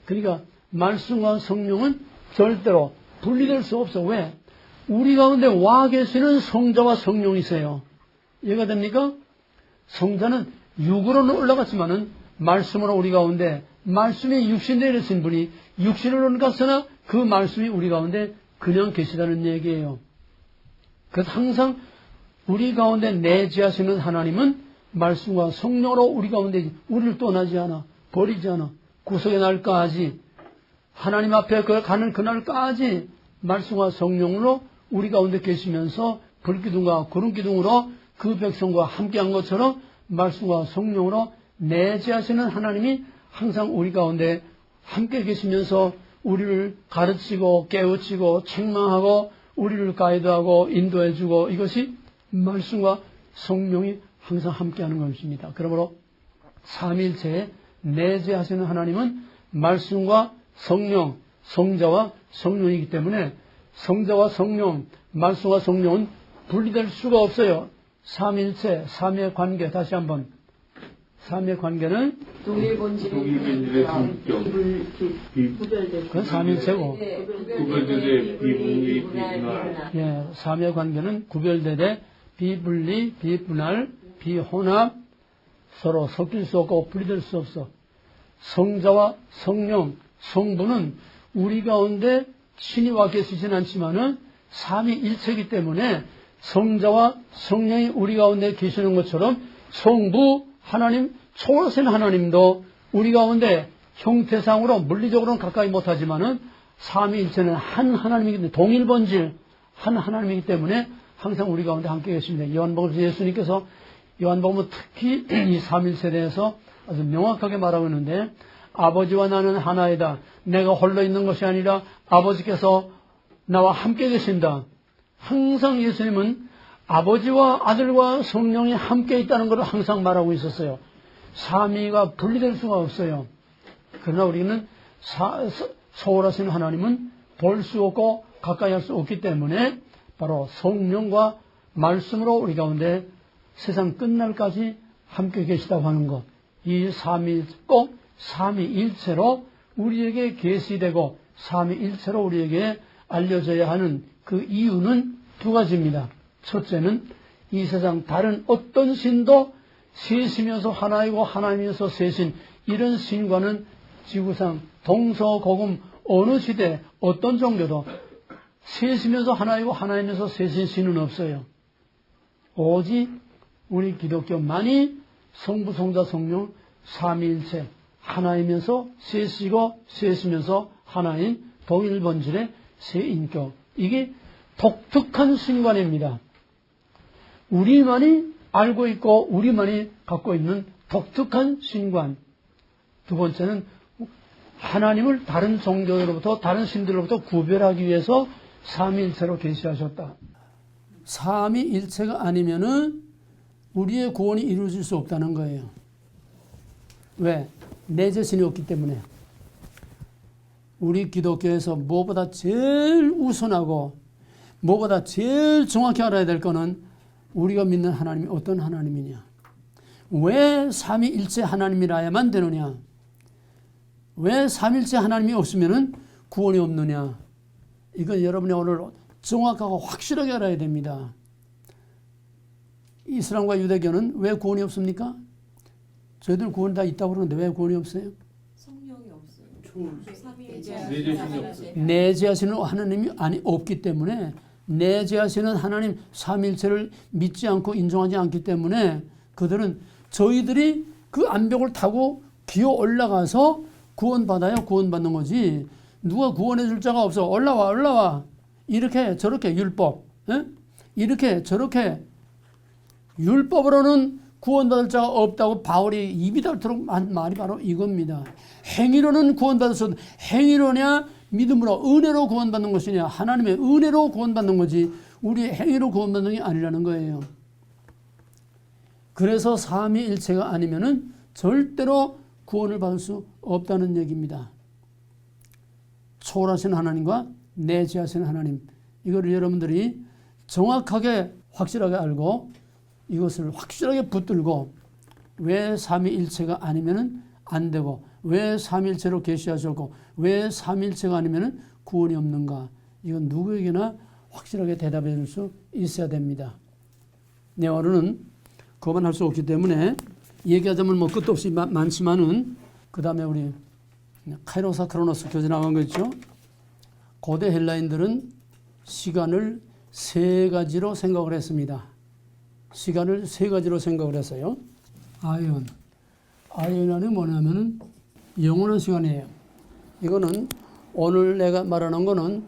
그러니까 말씀과 성령은 절대로 분리될 수 없어. 왜? 우리 가운데 와 계시는 성자와 성령이세요. 이해가 됩니까? 성자는 육으로는 올라갔지만은 말씀으로 우리 가운데 말씀이 육신되어 계신 분이 육신으로는 갔으나 그 말씀이 우리 가운데 그냥 계시다는 얘기예요. 그래서 항상 우리 가운데 내재하시는 하나님은 말씀과 성령으로 우리 가운데 우리를 떠나지 않아 버리지 않아 구속의 날까지 하나님 앞에 가는 그날까지 말씀과 성령으로 우리 가운데 계시면서 불기둥과 구름기둥으로 그 백성과 함께한 것처럼 말씀과 성령으로 내재하시는 하나님이 항상 우리 가운데 함께 계시면서 우리를 가르치고 깨우치고 책망하고 우리를 가이드하고 인도해주고 이것이 말씀과 성령이 항상 함께하는 것입니다. 그러므로 삼위일체에 내재하시는 하나님은 말씀과 성령, 성자와 성령이기 때문에 성자와 성령, 말씀과 성령은 분리될 수가 없어요. 삼일체, 삼위의 관계, 다시 한번. 삼위의 관계는 동일 본질의 동일본질의 성격, 그건 삼일체고, 구별되되 비분리 비분할. 예, 삼위의 관계는 구별되되 비분리, 비분할, 비혼합, 서로 섞일 수 없고 분리될 수 없어. 성자와 성령, 성부는 우리 가운데 친히 와 계시진 않지만은 삼위일체이기 때문에 성자와 성령이 우리 가운데 계시는 것처럼 성부 하나님, 초월하신 하나님도 우리 가운데 형태상으로 물리적으로는 가까이 못하지만은 삼위일체는 한 하나님이기 때문에 동일본질 한 하나님이기 때문에 항상 우리 가운데 함께 계십니다. 요한복음 예수님께서 요한복음은 특히 이 삼일체에 대해서 아주 명확하게 말하고 있는데 아버지와 나는 하나이다. 내가 홀로 있는 것이 아니라 아버지께서 나와 함께 계신다. 항상 예수님은 아버지와 아들과 성령이 함께 있다는 것을 항상 말하고 있었어요. 삼위가 분리될 수가 없어요. 그러나 우리는 초월하신 하나님은 볼 수 없고 가까이 할 수 없기 때문에 바로 성령과 말씀으로 우리 가운데 세상 끝날까지 함께 계시다고 하는 것. 이 꼭 삼위일체로 우리에게 계시되고 삼위일체로 우리에게 알려져야 하는 그 이유는 두 가지입니다. 첫째는 이 세상 다른 어떤 신도 셋이면서 하나이고 하나이면서 셋인 이런 신과는 지구상 동서고금 어느 시대 어떤 종교도 셋이면서 하나이고 하나이면서 셋인 신은 없어요. 오직 우리 기독교만이 성부, 성자, 성령 삼위일체 하나이면서 셋이고 셋이면서 하나인 동일본질의 세인격. 이게 독특한 신관입니다. 우리만이 알고 있고 우리만이 갖고 있는 독특한 신관. 두 번째는 하나님을 다른 종교로부터 다른 신들로부터 구별하기 위해서 삼위일체로 계시하셨다. 삼위일체가 아니면은 우리의 구원이 이루어질 수 없다는 거예요. 왜? 내 자신이 없기 때문에. 우리 기독교에서 무엇보다 제일 우선하고 무엇보다 제일 정확히 알아야 될 거는 우리가 믿는 하나님이 어떤 하나님이냐. 왜 삼위일체 하나님이라야만 되느냐. 왜 삼위일체 하나님이 없으면 구원이 없느냐. 이건 여러분이 오늘 정확하고 확실하게 알아야 됩니다. 이슬람과 유대교는 왜 구원이 없습니까? 저희들 구원 다 있다고 그러는데 왜 구원이 없어요? 성령이 없어요. 내재하시는 하나님이 없기 때문에 내재하시는 하나님 삼일체를 믿지 않고 인정하지 않기 때문에 그들은 저희들이 그 암벽을 타고 기어 올라가서 구원받아야 구원받는 거지. 누가 구원해 줄 자가 없어. 올라와. 이렇게 저렇게 율법. 이렇게 저렇게 율법으로는 구원받을 자가 없다고 바울이 입이 닳도록 한 말이 바로 이겁니다. 행위로는 구원받을 수 없는 행위로냐 믿음으로 은혜로 구원받는 것이냐. 하나님의 은혜로 구원받는 거지 우리의 행위로 구원받는 게 아니라는 거예요. 그래서 삼위일체가 아니면은 절대로 구원을 받을 수 없다는 얘기입니다. 초월하신 하나님과 내재하신 하나님, 이거를 여러분들이 정확하게 확실하게 알고 이것을 확실하게 붙들고 왜 삼위일체가 아니면은 안 되고 왜 삼위일체로 계시하셨고 왜 삼위일체가 아니면은 구원이 없는가. 이건 누구에게나 확실하게 대답해 줄 수 있어야 됩니다. 네, 오늘은 그것만 할 수 없기 때문에 얘기하자면 뭐 끝도 없이 많지만은 그 다음에 우리 카이로사 크로노스 교재 나온 거 있죠. 고대 헬라인들은 시간을 세 가지로 생각을 했습니다. 시간을 세 가지로 생각을 했어요. 아이언이 뭐냐면은 영원한 시간이에요. 이거는 오늘 내가 말하는 거는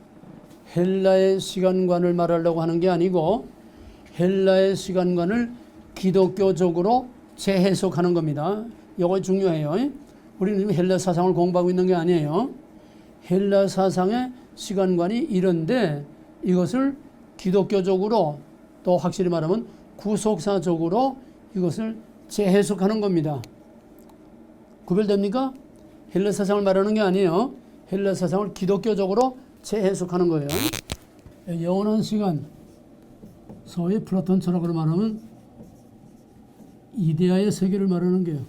헬라의 시간관을 말하려고 하는 게 아니고 헬라의 시간관을 기독교적으로 재해석하는 겁니다. 이거 중요해요. 우리는 지금 헬라 사상을 공부하고 있는 게 아니에요. 헬라 사상의 시간관이 이런데 이것을 기독교적으로 또 확실히 말하면 구속사적으로 이것을 재해석하는 겁니다. 구별됩니까? 헬라 사상을 말하는 게 아니에요. 헬라 사상을 기독교적으로 재해석하는 거예요. 영원한 시간, 소위 플라톤처럼 말하면 이데아의 세계를 말하는 게요.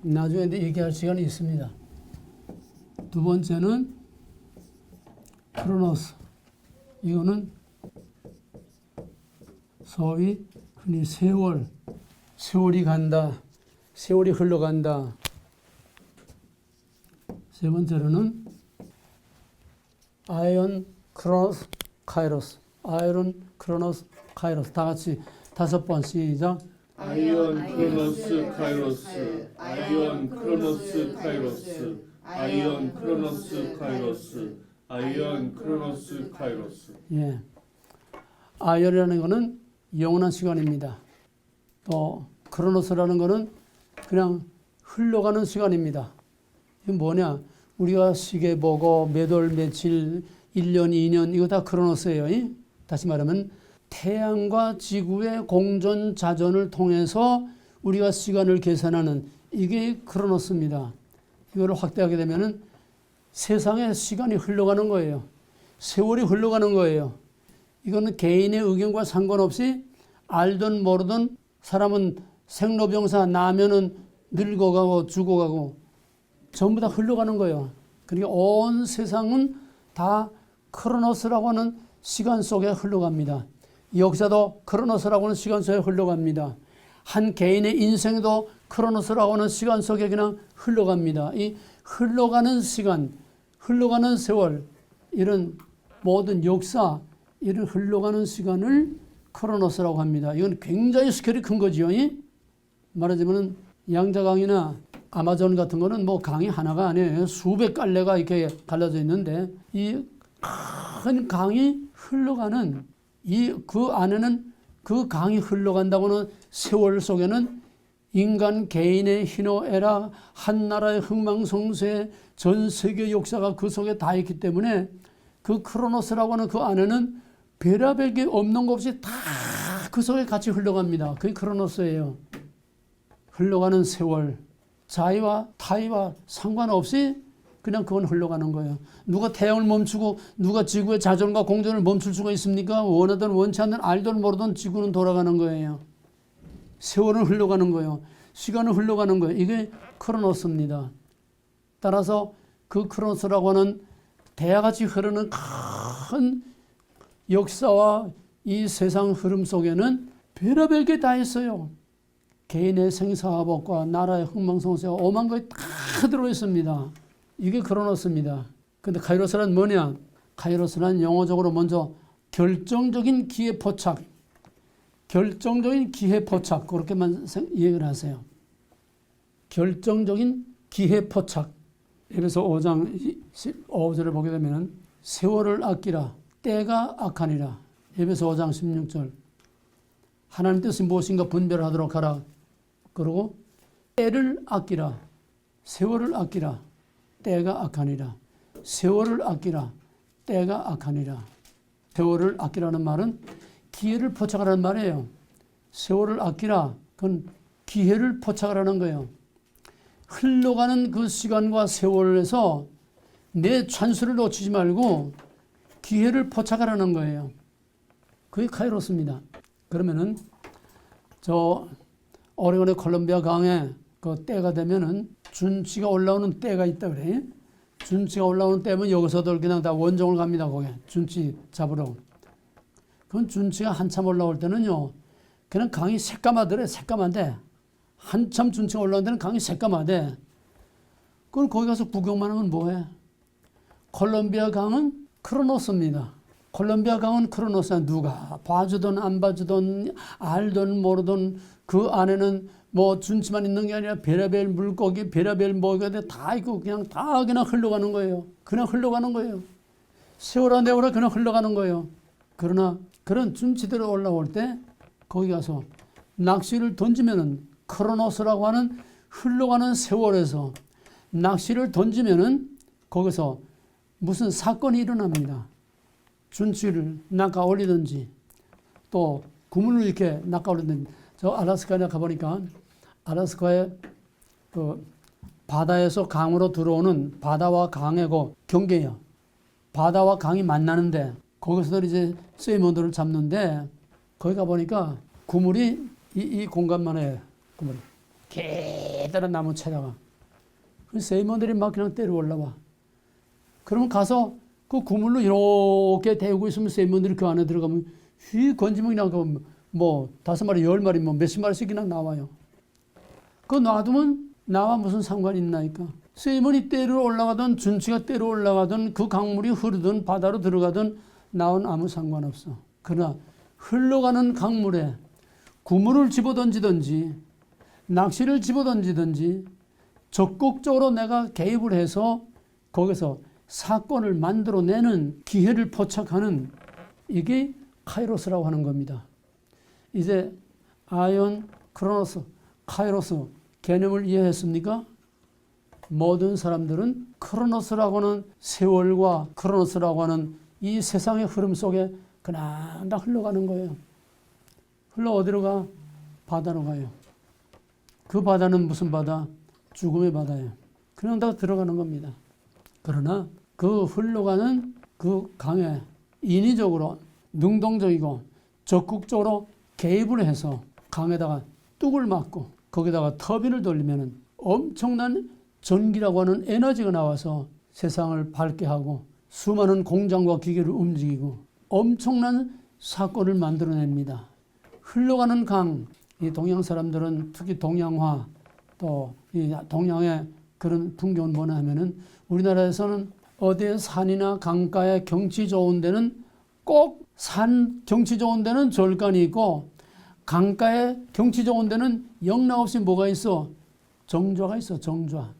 나중에 얘기할 시간이 있습니다. 두 번째는 크로노스. 이거는 소위 흔히 세월이 간다, 세월이 흘러간다. 세 번째로는 아이온 크로노스 카이로스. 아이론 크로노스 카이로스. 다 같이 5번 시작. 아이온 크로노스 카이로스, 아이온 크로노스 카이로스, 아이온 크로노스 카이로스, 아이온 크로노스 카이로스. 예. 아이언이라는 것은 영원한 시간입니다. 또 크로노스라는 것은 그냥 흘러가는 시간입니다. 이게 뭐냐? 우리가 시계 보고 몇 월 며칠 1년 2년 이거 다 크로노스예요. 다시 말하면 태양과 지구의 공전 자전을 통해서 우리가 시간을 계산하는 이게 크로노스입니다. 이거를 확대하게 되면은 세상에 시간이 흘러가는 거예요. 세월이 흘러가는 거예요. 이거는 개인의 의견과 상관없이 알든 모르든 사람은 생로병사 나면은 늙어가고 죽어가고 전부 다 흘러가는 거예요. 그러니까 온 세상은 다 크로노스라고 하는 시간 속에 흘러갑니다. 역사도 크로노스라고 하는 시간 속에 흘러갑니다. 한 개인의 인생도 크로노스라고 하는 시간 속에 그냥 흘러갑니다. 이 흘러가는 시간, 흘러가는 세월, 이런 모든 역사, 이런 흘러가는 시간을 크로노스라고 합니다. 이건 굉장히 스케일이 큰 거지요. 말하자면 양자강이나 아마존 같은 거는 뭐 강이 하나가 아니에요. 수백 갈래가 이렇게 갈라져 있는데 이 큰 강이 흘러가는 그 안에는 그 강이 흘러간다고는 세월 속에는 인간 개인의 희노애락, 한 나라의 흥망성쇠, 전 세계 역사가 그 속에 다 있기 때문에 그 크로노스라고 하는 그 안에는 별의별 게 없는 것 없이 다 그 속에 같이 흘러갑니다. 그게 크로노스예요. 흘러가는 세월, 자의와 타의와 상관없이 그냥 그건 흘러가는 거예요. 누가 태양을 멈추고 누가 지구의 자전과 공전을 멈출 수가 있습니까? 원하든 원치 않든 알든 모르든 지구는 돌아가는 거예요. 세월은 흘러가는 거예요. 시간은 흘러가는 거예요. 이게 크로노스입니다. 따라서 그 크로노스라고 하는 대야같이 흐르는 큰 역사와 이 세상 흐름 속에는 별의별 게 다 있어요. 개인의 생사화복과 나라의 흥망성쇠와 오만 것이 다 들어있습니다. 이게 크로노스입니다. 근데 카이로스란 뭐냐? 카이로스란 영어적으로 먼저 결정적인 기회 포착. 결정적인 기회 포착. 그렇게만 얘기를 하세요. 결정적인 기회 포착. 에베소 5장 15절을 보게 되면 세월을 아끼라. 때가 악하니라. 에베소 5장 16절. 하나님 뜻이 무엇인가 분별하도록 하라. 그리고 때를 아끼라. 세월을 아끼라. 때가 악하니라. 세월을 아끼라. 때가 악하니라. 세월을 아끼라는 말은 기회를 포착하라는 말이에요. 세월을 아끼라. 그건 기회를 포착하라는 거예요. 흘러가는 그 시간과 세월에서 내 찬스를 놓치지 말고 기회를 포착하라는 거예요. 그게 카이로스입니다. 그러면은 저 오레곤의 콜롬비아 강에 그 때가 되면은 준치가 올라오는 때가 있다 그래. 준치가 올라오는 때면 여기서들 그냥 다 원종을 갑니다. 거기 준치 잡으러. 그건 준치가 한참 올라올 때는요. 그냥 강이 새까마더래. 새까만데 한참 준치가 올라온 데는 강이 새까마대. 그걸 거기 가서 구경만 하면 뭐해? 콜롬비아 강은 크로노스입니다. 콜롬비아 강은 크로노스야. 누가 봐주든 안 봐주든 알든 모르든 그 안에는 뭐 준치만 있는 게 아니라 별의별 물고기, 별의별 뭐가 다 있고 그냥 다 그냥 흘러가는 거예요. 그냥 흘러가는 거예요. 세월아 내월아 그냥 흘러가는 거예요. 그러나 그런 준치들이 올라올 때 거기 가서 낚시를 던지면은 크로노스라고 하는 흘러가는 세월에서 낚시를 던지면은 거기서 무슨 사건이 일어납니다. 준치를 낚아 올리든지 또 구물을 이렇게 낚아 올리든지. 저 알래스카에 가보니까 알래스카의 그 바다에서 강으로 들어오는 바다와 강의 그 경계예요. 바다와 강이 만나는데 거기서 이제 세이먼들을 잡는데 거기 가보니까 그물이 이 공간만 해요. 그물이. 계단한 나무 채다가. 세이먼들이 막 그냥 때려 올라와. 그러면 가서 그 그물로 이렇게 대고 있으면 세이먼들이 그 안에 들어가면 휘 건지면 그냥 뭐 5마리, 10마리, 뭐 몇십 마리씩 그냥 나와요. 그거 놔두면 나와 무슨 상관이 있나니까. 세이먼이 때려 올라가든 준치가 때려 올라가든 그 강물이 흐르든 바다로 들어가든 나온 아무 상관없어. 그러나 흘러가는 강물에 그물을 집어던지든지 낚시를 집어던지든지 적극적으로 내가 개입을 해서 거기서 사건을 만들어내는 기회를 포착하는 이게 카이로스라고 하는 겁니다. 이제 아이온, 크로노스, 카이로스 개념을 이해했습니까? 모든 사람들은 크로노스라고 하는 세월과 크로노스라고 하는 이 세상의 흐름 속에 그냥 다 흘러가는 거예요. 흘러 어디로 가? 바다로 가요. 그 바다는 무슨 바다? 죽음의 바다예요. 그냥 다 들어가는 겁니다. 그러나 그 흘러가는 그 강에 인위적으로 능동적이고 적극적으로 개입을 해서 강에다가 뚝을 맞고 거기다가 터빈을 돌리면 엄청난 전기라고 하는 에너지가 나와서 세상을 밝게 하고 수많은 공장과 기계를 움직이고 엄청난 사건을 만들어냅니다. 흘러가는 강, 이 동양 사람들은 특히 동양화 또 이 동양의 그런 풍경은 뭐냐 하면은 우리나라에서는 어디에 산이나 강가에 경치 좋은 데는 꼭 산 경치 좋은 데는 절간이 있고 강가에 경치 좋은 데는 영락없이 뭐가 있어? 정좌가 있어. 정좌.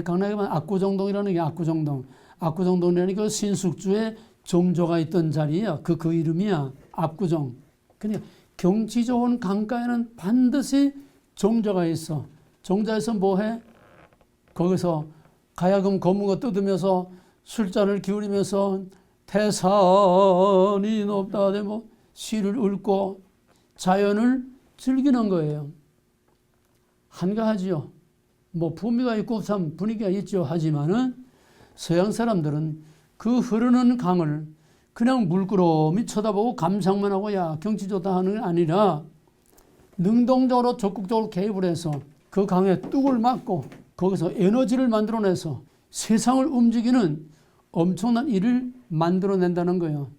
강남에 보면 압구정동이라는 게 압구정동. 압구정동이라는 그 신숙주에 정조가 있던 자리야. 그 이름이야. 압구정. 그러니까 경치 좋은 강가에는 반드시 정자가 있어. 정자에서 뭐해? 거기서 가야금 거무가 뜯으면서 술잔을 기울이면서 태산이 높다 뭐 시를 읊고 자연을 즐기는 거예요. 한가하지요. 뭐 품위가 있고 참 분위기가 있죠. 하지만은 서양 사람들은 그 흐르는 강을 그냥 물끄러미 쳐다보고 감상만 하고 야 경치 좋다 하는 게 아니라 능동적으로 적극적으로 개입을 해서 그 강에 뚝을 맞고 거기서 에너지를 만들어내서 세상을 움직이는 엄청난 일을 만들어낸다는 거예요.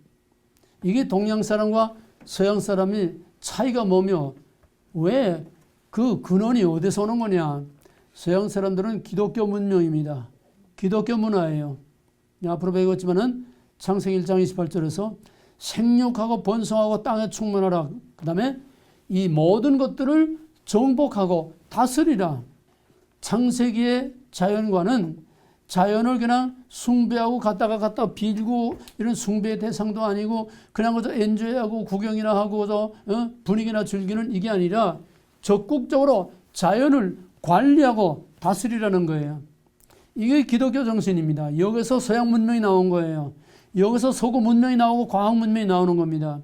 이게 동양 사람과 서양 사람이 차이가 뭐며 왜 그 근원이 어디서 오는 거냐. 서양 사람들은 기독교 문명입니다. 기독교 문화예요. 앞으로 배우겠지만은 창세기 1장 28절에서 생육하고 번성하고 땅에 충만하라. 그 다음에 이 모든 것들을 정복하고 다스리라. 창세기의 자연과는 자연을 그냥 숭배하고 갖다 빌고 이런 숭배의 대상도 아니고 그냥 그저 엔조이하고 구경이나 하고 분위기나 즐기는 이게 아니라 적극적으로 자연을 관리하고 다스리라는 거예요. 이게 기독교 정신입니다. 여기서 서양 문명이 나온 거예요. 여기서 서구 문명이 나오고 과학 문명이 나오는 겁니다.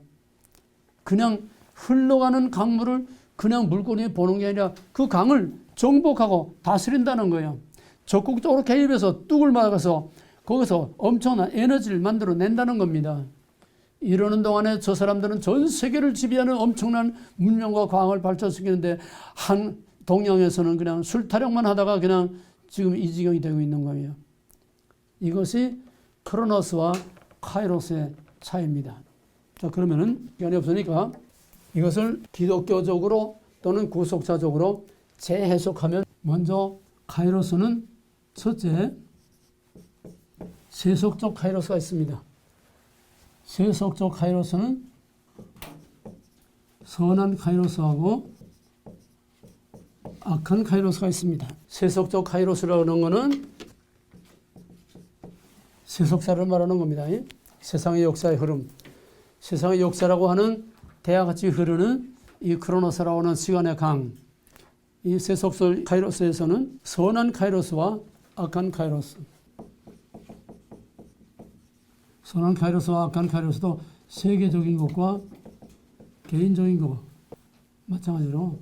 그냥 흘러가는 강물을 그냥 물고기에 보는 게 아니라 그 강을 정복하고 다스린다는 거예요. 적극적으로 개입해서 뚝을 막아서 거기서 엄청난 에너지를 만들어낸다는 겁니다. 이러는 동안에 저 사람들은 전 세계를 지배하는 엄청난 문명과 과학을 발전시키는데 한 동양에서는 그냥 술 타령만 하다가 그냥 지금 이 지경이 되고 있는 거예요. 이것이 크로노스와 카이로스의 차이입니다. 자, 그러면은 시간이 없으니까 이것을 기독교적으로 또는 구속사적으로 재해석하면 먼저 카이로스는 첫째 세속적 카이로스가 있습니다. 세속적 카이로스는 선한 카이로스하고 악한 카이로스가 있습니다. 세속적 카이로스라는 것은 세속사를 말하는 겁니다. 세상의 역사의 흐름. 세상의 역사라고 하는 대야같이 흐르는 이 크로노스라고 하는 시간의 강. 이 세속적 카이로스에서는 선한 카이로스와 악한 카이로스. 선한 카이로스와 악한 카이로스도 세계적인 것과 개인적인 것 마찬가지로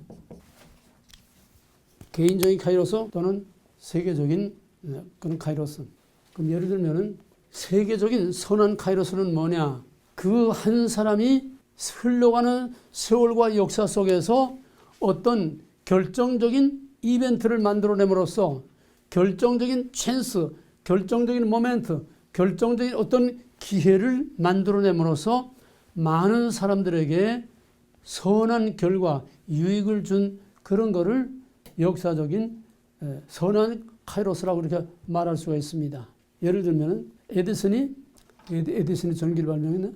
개인적인 카이로스 또는 세계적인 그런 카이로스. 그럼 예를 들면은 세계적인 선한 카이로스는 뭐냐? 그 한 사람이 흘러가는 세월과 역사 속에서 어떤 결정적인 이벤트를 만들어냄으로써 결정적인 찬스, 결정적인 모멘트, 결정적인 어떤 기회를 만들어냄으로써 많은 사람들에게 선한 결과, 유익을 준 그런 거를 역사적인 선한 카이로스라고 이렇게 말할 수가 있습니다. 예를 들면 에디슨이 전기를 발명했나?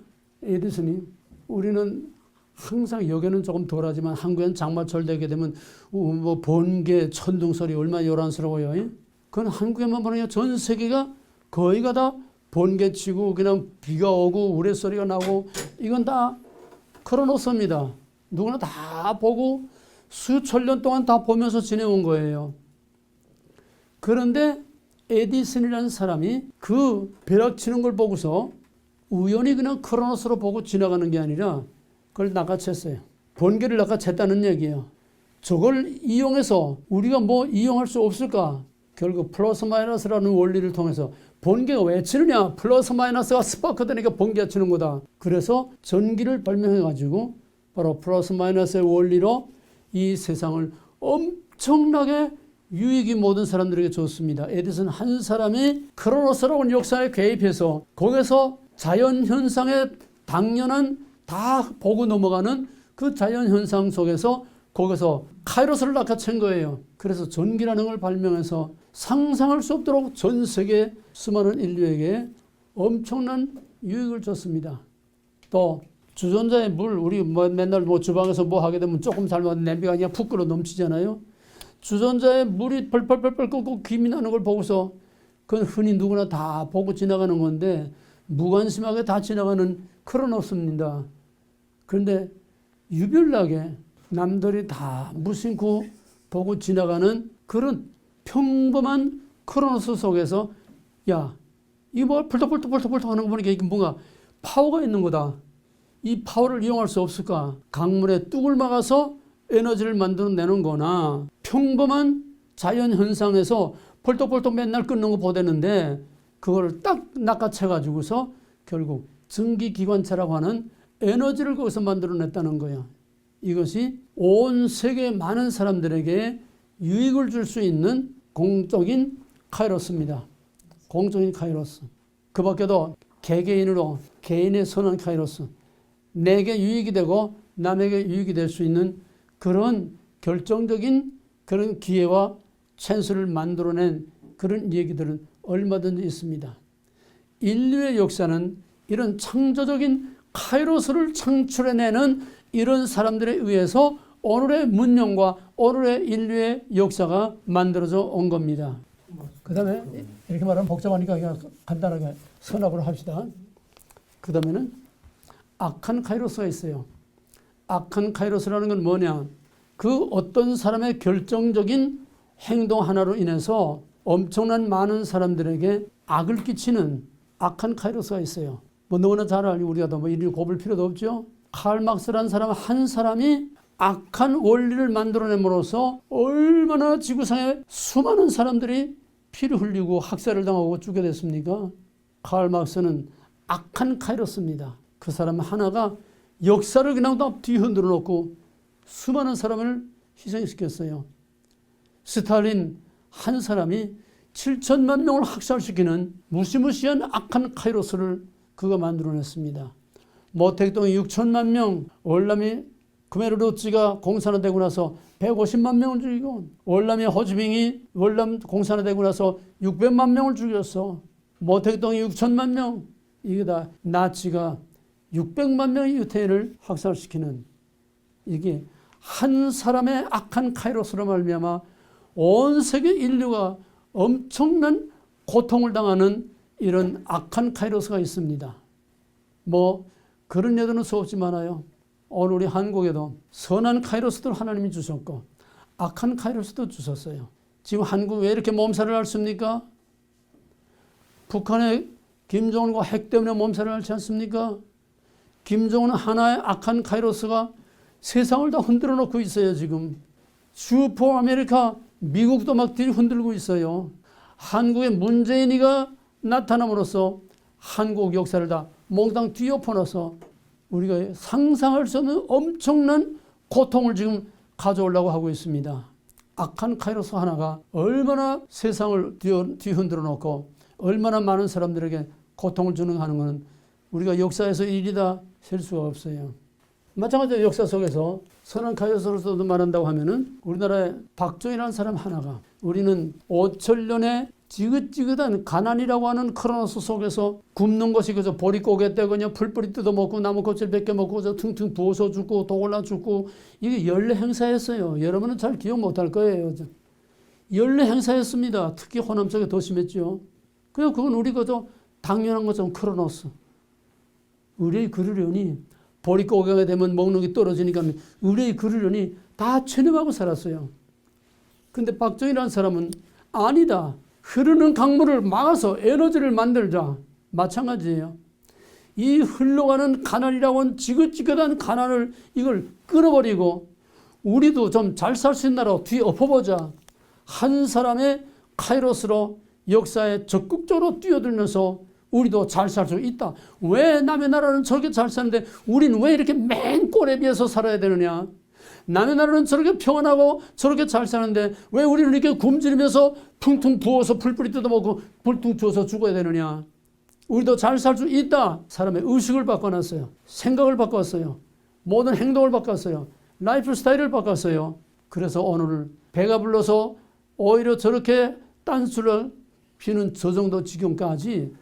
에디슨이 우리는 항상 여기는 조금 덜하지만 한국엔 장마철 되게 되면 뭐 번개, 천둥소리 얼마나 요란스러워요. 그건 한국에만 보는 게 전 세계가 거의가 다 번개 치고 그냥 비가 오고 우레소리가 나고 이건 다 크로노스입니다. 누구나 다 보고 수천 년 동안 다 보면서 지내온 거예요. 그런데 에디슨이라는 사람이 그 벼락 치는 걸 보고서 우연히 그냥 크로노스로 보고 지나가는 게 아니라 그걸 낚아챘어요. 번개를 낚아챘다는 얘기예요. 저걸 이용해서 우리가 뭐 이용할 수 없을까? 결국 플러스 마이너스라는 원리를 통해서 번개가 왜 치느냐? 플러스 마이너스가 스파크 되니까 번개가 치는 거다. 그래서 전기를 발명해가지고 바로 플러스 마이너스의 원리로 이 세상을 엄청나게 유익이 모든 사람들에게 줬습니다. 에디슨 한 사람이 크로노스라는 역사에 개입해서 거기서 자연현상의 당연한 다 보고 넘어가는 그 자연현상 속에서 거기서 카이로스를 낚아챈 거예요. 그래서 전기라는 걸 발명해서 상상할 수 없도록 전 세계 수많은 인류에게 엄청난 유익을 줬습니다. 또 주전자의 물, 우리 맨날 뭐 주방에서 뭐 하게 되면 조금 잘못 냄비가 그냥 푹 끓어 넘치잖아요. 주전자에 물이 펄펄펄펄 끓고 김이 나는 걸 보고서 그건 흔히 누구나 다 보고 지나가는 건데 무관심하게 다 지나가는 크로노스입니다. 그런데 유별나게 남들이 다 무심코 보고 지나가는 그런 평범한 크로노스 속에서 야, 이거 뭐 펄떡펄떡 하는 거 보니까 이게 뭔가 파워가 있는 거다. 이 파워를 이용할 수 없을까? 강물에 뚝을 막아서 에너지를 만들어내는 거나 평범한 자연현상에서 펄떡펄떡 맨날 끓는 거 보대는데 그걸 딱 낚아채가지고서 결국 전기기관차라고 하는 에너지를 거기서 만들어냈다는 거야. 이것이 온 세계 많은 사람들에게 유익을 줄 수 있는 공적인 카이로스입니다. 공적인 카이로스. 그 밖에도 개개인으로 개인의 선한 카이로스. 내게 유익이 되고 남에게 유익이 될 수 있는 그런 결정적인 그런 기회와 찬스를 만들어낸 그런 얘기들은 얼마든지 있습니다. 인류의 역사는 이런 창조적인 카이로스를 창출해내는 이런 사람들에 의해서 오늘의 문명과 오늘의 인류의 역사가 만들어져 온 겁니다. 그 다음에 이렇게 말하면 복잡하니까 그냥 간단하게 선합을 합시다. 그 다음에는 악한 카이로스가 있어요. 악한 카이로스라는 건 뭐냐? 그 어떤 사람의 결정적인 행동 하나로 인해서 엄청난 많은 사람들에게 악을 끼치는 악한 카이로스가 있어요. 뭐 너무나 잘 알고 우리가 더 뭐 이를 곱을 필요도 없죠. 칼 막스라는 사람 한 사람이 악한 원리를 만들어냄으로써 얼마나 지구상에 수많은 사람들이 피를 흘리고 학살을 당하고 죽게 됐습니까? 칼 막스는 악한 카이로스입니다. 그 사람 하나가 역사를 그냥 다 뒤흔들어 놓고 수많은 사람을 희생시켰어요. 스탈린 한 사람이 7천만 명을 학살시키는 무시무시한 악한 카이로스를 그가 만들어냈습니다. 모택동이 6천만 명, 월남이 크메르루츠가 공산화되고 나서 150만 명을 죽이고 월남이 호지밍이 월남 공산화되고 나서 600만 명을 죽였어. 모택동이 6천만 명, 이게 다 나치가 600만 명의 유태인을 학살시키는 이게 한 사람의 악한 카이로스로 말미암아 온 세계 인류가 엄청난 고통을 당하는 이런 악한 카이로스가 있습니다. 뭐 그런 예들은 수없이 많아요. 오늘 우리 한국에도 선한 카이로스도 하나님이 주셨고 악한 카이로스도 주셨어요. 지금 한국 왜 이렇게 몸살을 앓습니까? 북한의 김정은과 핵 때문에 몸살을 앓지 않습니까? 김정은은 하나의 악한 카이로스가 세상을 다 흔들어 놓고 있어요. 지금 슈퍼 아메리카 미국도 막 뒤흔들고 있어요. 한국에 문재인이가 나타남으로써 한국 역사를 다 몽땅 뒤엎어놔서 우리가 상상할 수 없는 엄청난 고통을 지금 가져오려고 하고 있습니다. 악한 카이로스 하나가 얼마나 세상을 뒤흔들어 놓고 얼마나 많은 사람들에게 고통을 주는 하는 것은 우리가 역사에서 일이다 셀 수가 없어요. 마찬가지로 역사 속에서 선한 카이로스로서도 말한다고 하면은 우리나라의 박정희라는 사람 하나가 우리는 5천년의 지긋지긋한 가난이라고 하는 크로노스 속에서 굶는 것이 그저 보릿고개 때 그냥 풀뿌리 뜯어먹고 나무껍질 벗겨먹고 저 퉁퉁 부어서 죽고 독올라 죽고 이게 연례 행사였어요. 여러분은 잘 기억 못할 거예요. 연례 행사였습니다. 특히 호남 쪽에 더 심했죠. 그건 우리 그저 당연한 것처럼 크로노스. 의뢰의 그르려니 보릿고개가 되면 먹는 게 떨어지니까 의뢰의 그르려니 다 체념하고 살았어요. 근데 박정희라는 사람은 아니다. 흐르는 강물을 막아서 에너지를 만들자. 마찬가지예요. 이 흘러가는 가난이라고 하는 지긋지긋한 가난을 이걸 끊어버리고 우리도 좀 잘 살 수 있는 나라로 뒤엎어보자. 한 사람의 카이로스로 역사에 적극적으로 뛰어들면서 우리도 잘 살 수 있다. 왜 남의 나라는 저렇게 잘 사는데 우리는 왜 이렇게 맨 꼴에 비해서 살아야 되느냐. 남의 나라는 저렇게 평안하고 저렇게 잘 사는데 왜 우리는 이렇게 굶주리면서 퉁퉁 부어서 풀뿌리 뜯어먹고 불퉁 주워서 죽어야 되느냐. 우리도 잘 살 수 있다. 사람의 의식을 바꿔놨어요. 생각을 바꿨어요. 모든 행동을 바꿨어요. 라이프 스타일을 바꿨어요. 그래서 오늘 배가 불러서 오히려 저렇게 딴수를 피는 저 정도 지경까지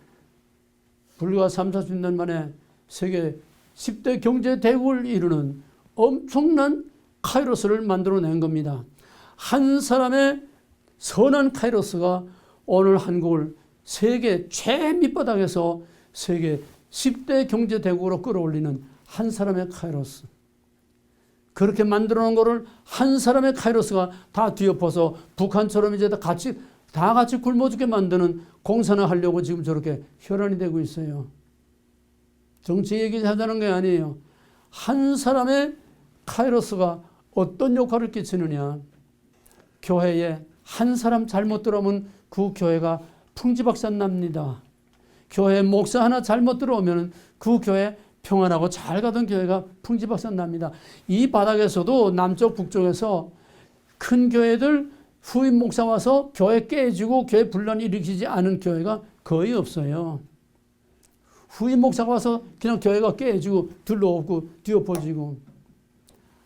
불과 3, 40년 만에 세계 10대 경제 대국을 이루는 엄청난 카이로스를 만들어낸 겁니다. 한 사람의 선한 카이로스가 오늘 한국을 세계 최밑바닥에서 세계 10대 경제 대국으로 끌어올리는 한 사람의 카이로스. 그렇게 만들어 놓은 거를 한 사람의 카이로스가 다 뒤엎어서 북한처럼 이제 다 같이 굶어 죽게 만드는 공산화 하려고 지금 저렇게 혈안이 되고 있어요. 정치 얘기하자는 게 아니에요. 한 사람의 카이로스가 어떤 역할을 끼치느냐. 교회에 한 사람 잘못 들어오면 그 교회가 풍지박산 납니다. 교회 목사 하나 잘못 들어오면 그 교회 평안하고 잘 가던 교회가 풍지박산 납니다. 이 바닥에서도 남쪽 북쪽에서 큰 교회들 후임 목사 와서 교회 깨지고 교회 분란이 일으키지 않은 교회가 거의 없어요. 후임 목사가 와서 그냥 교회가 깨지고 들러오고 뒤엎어지고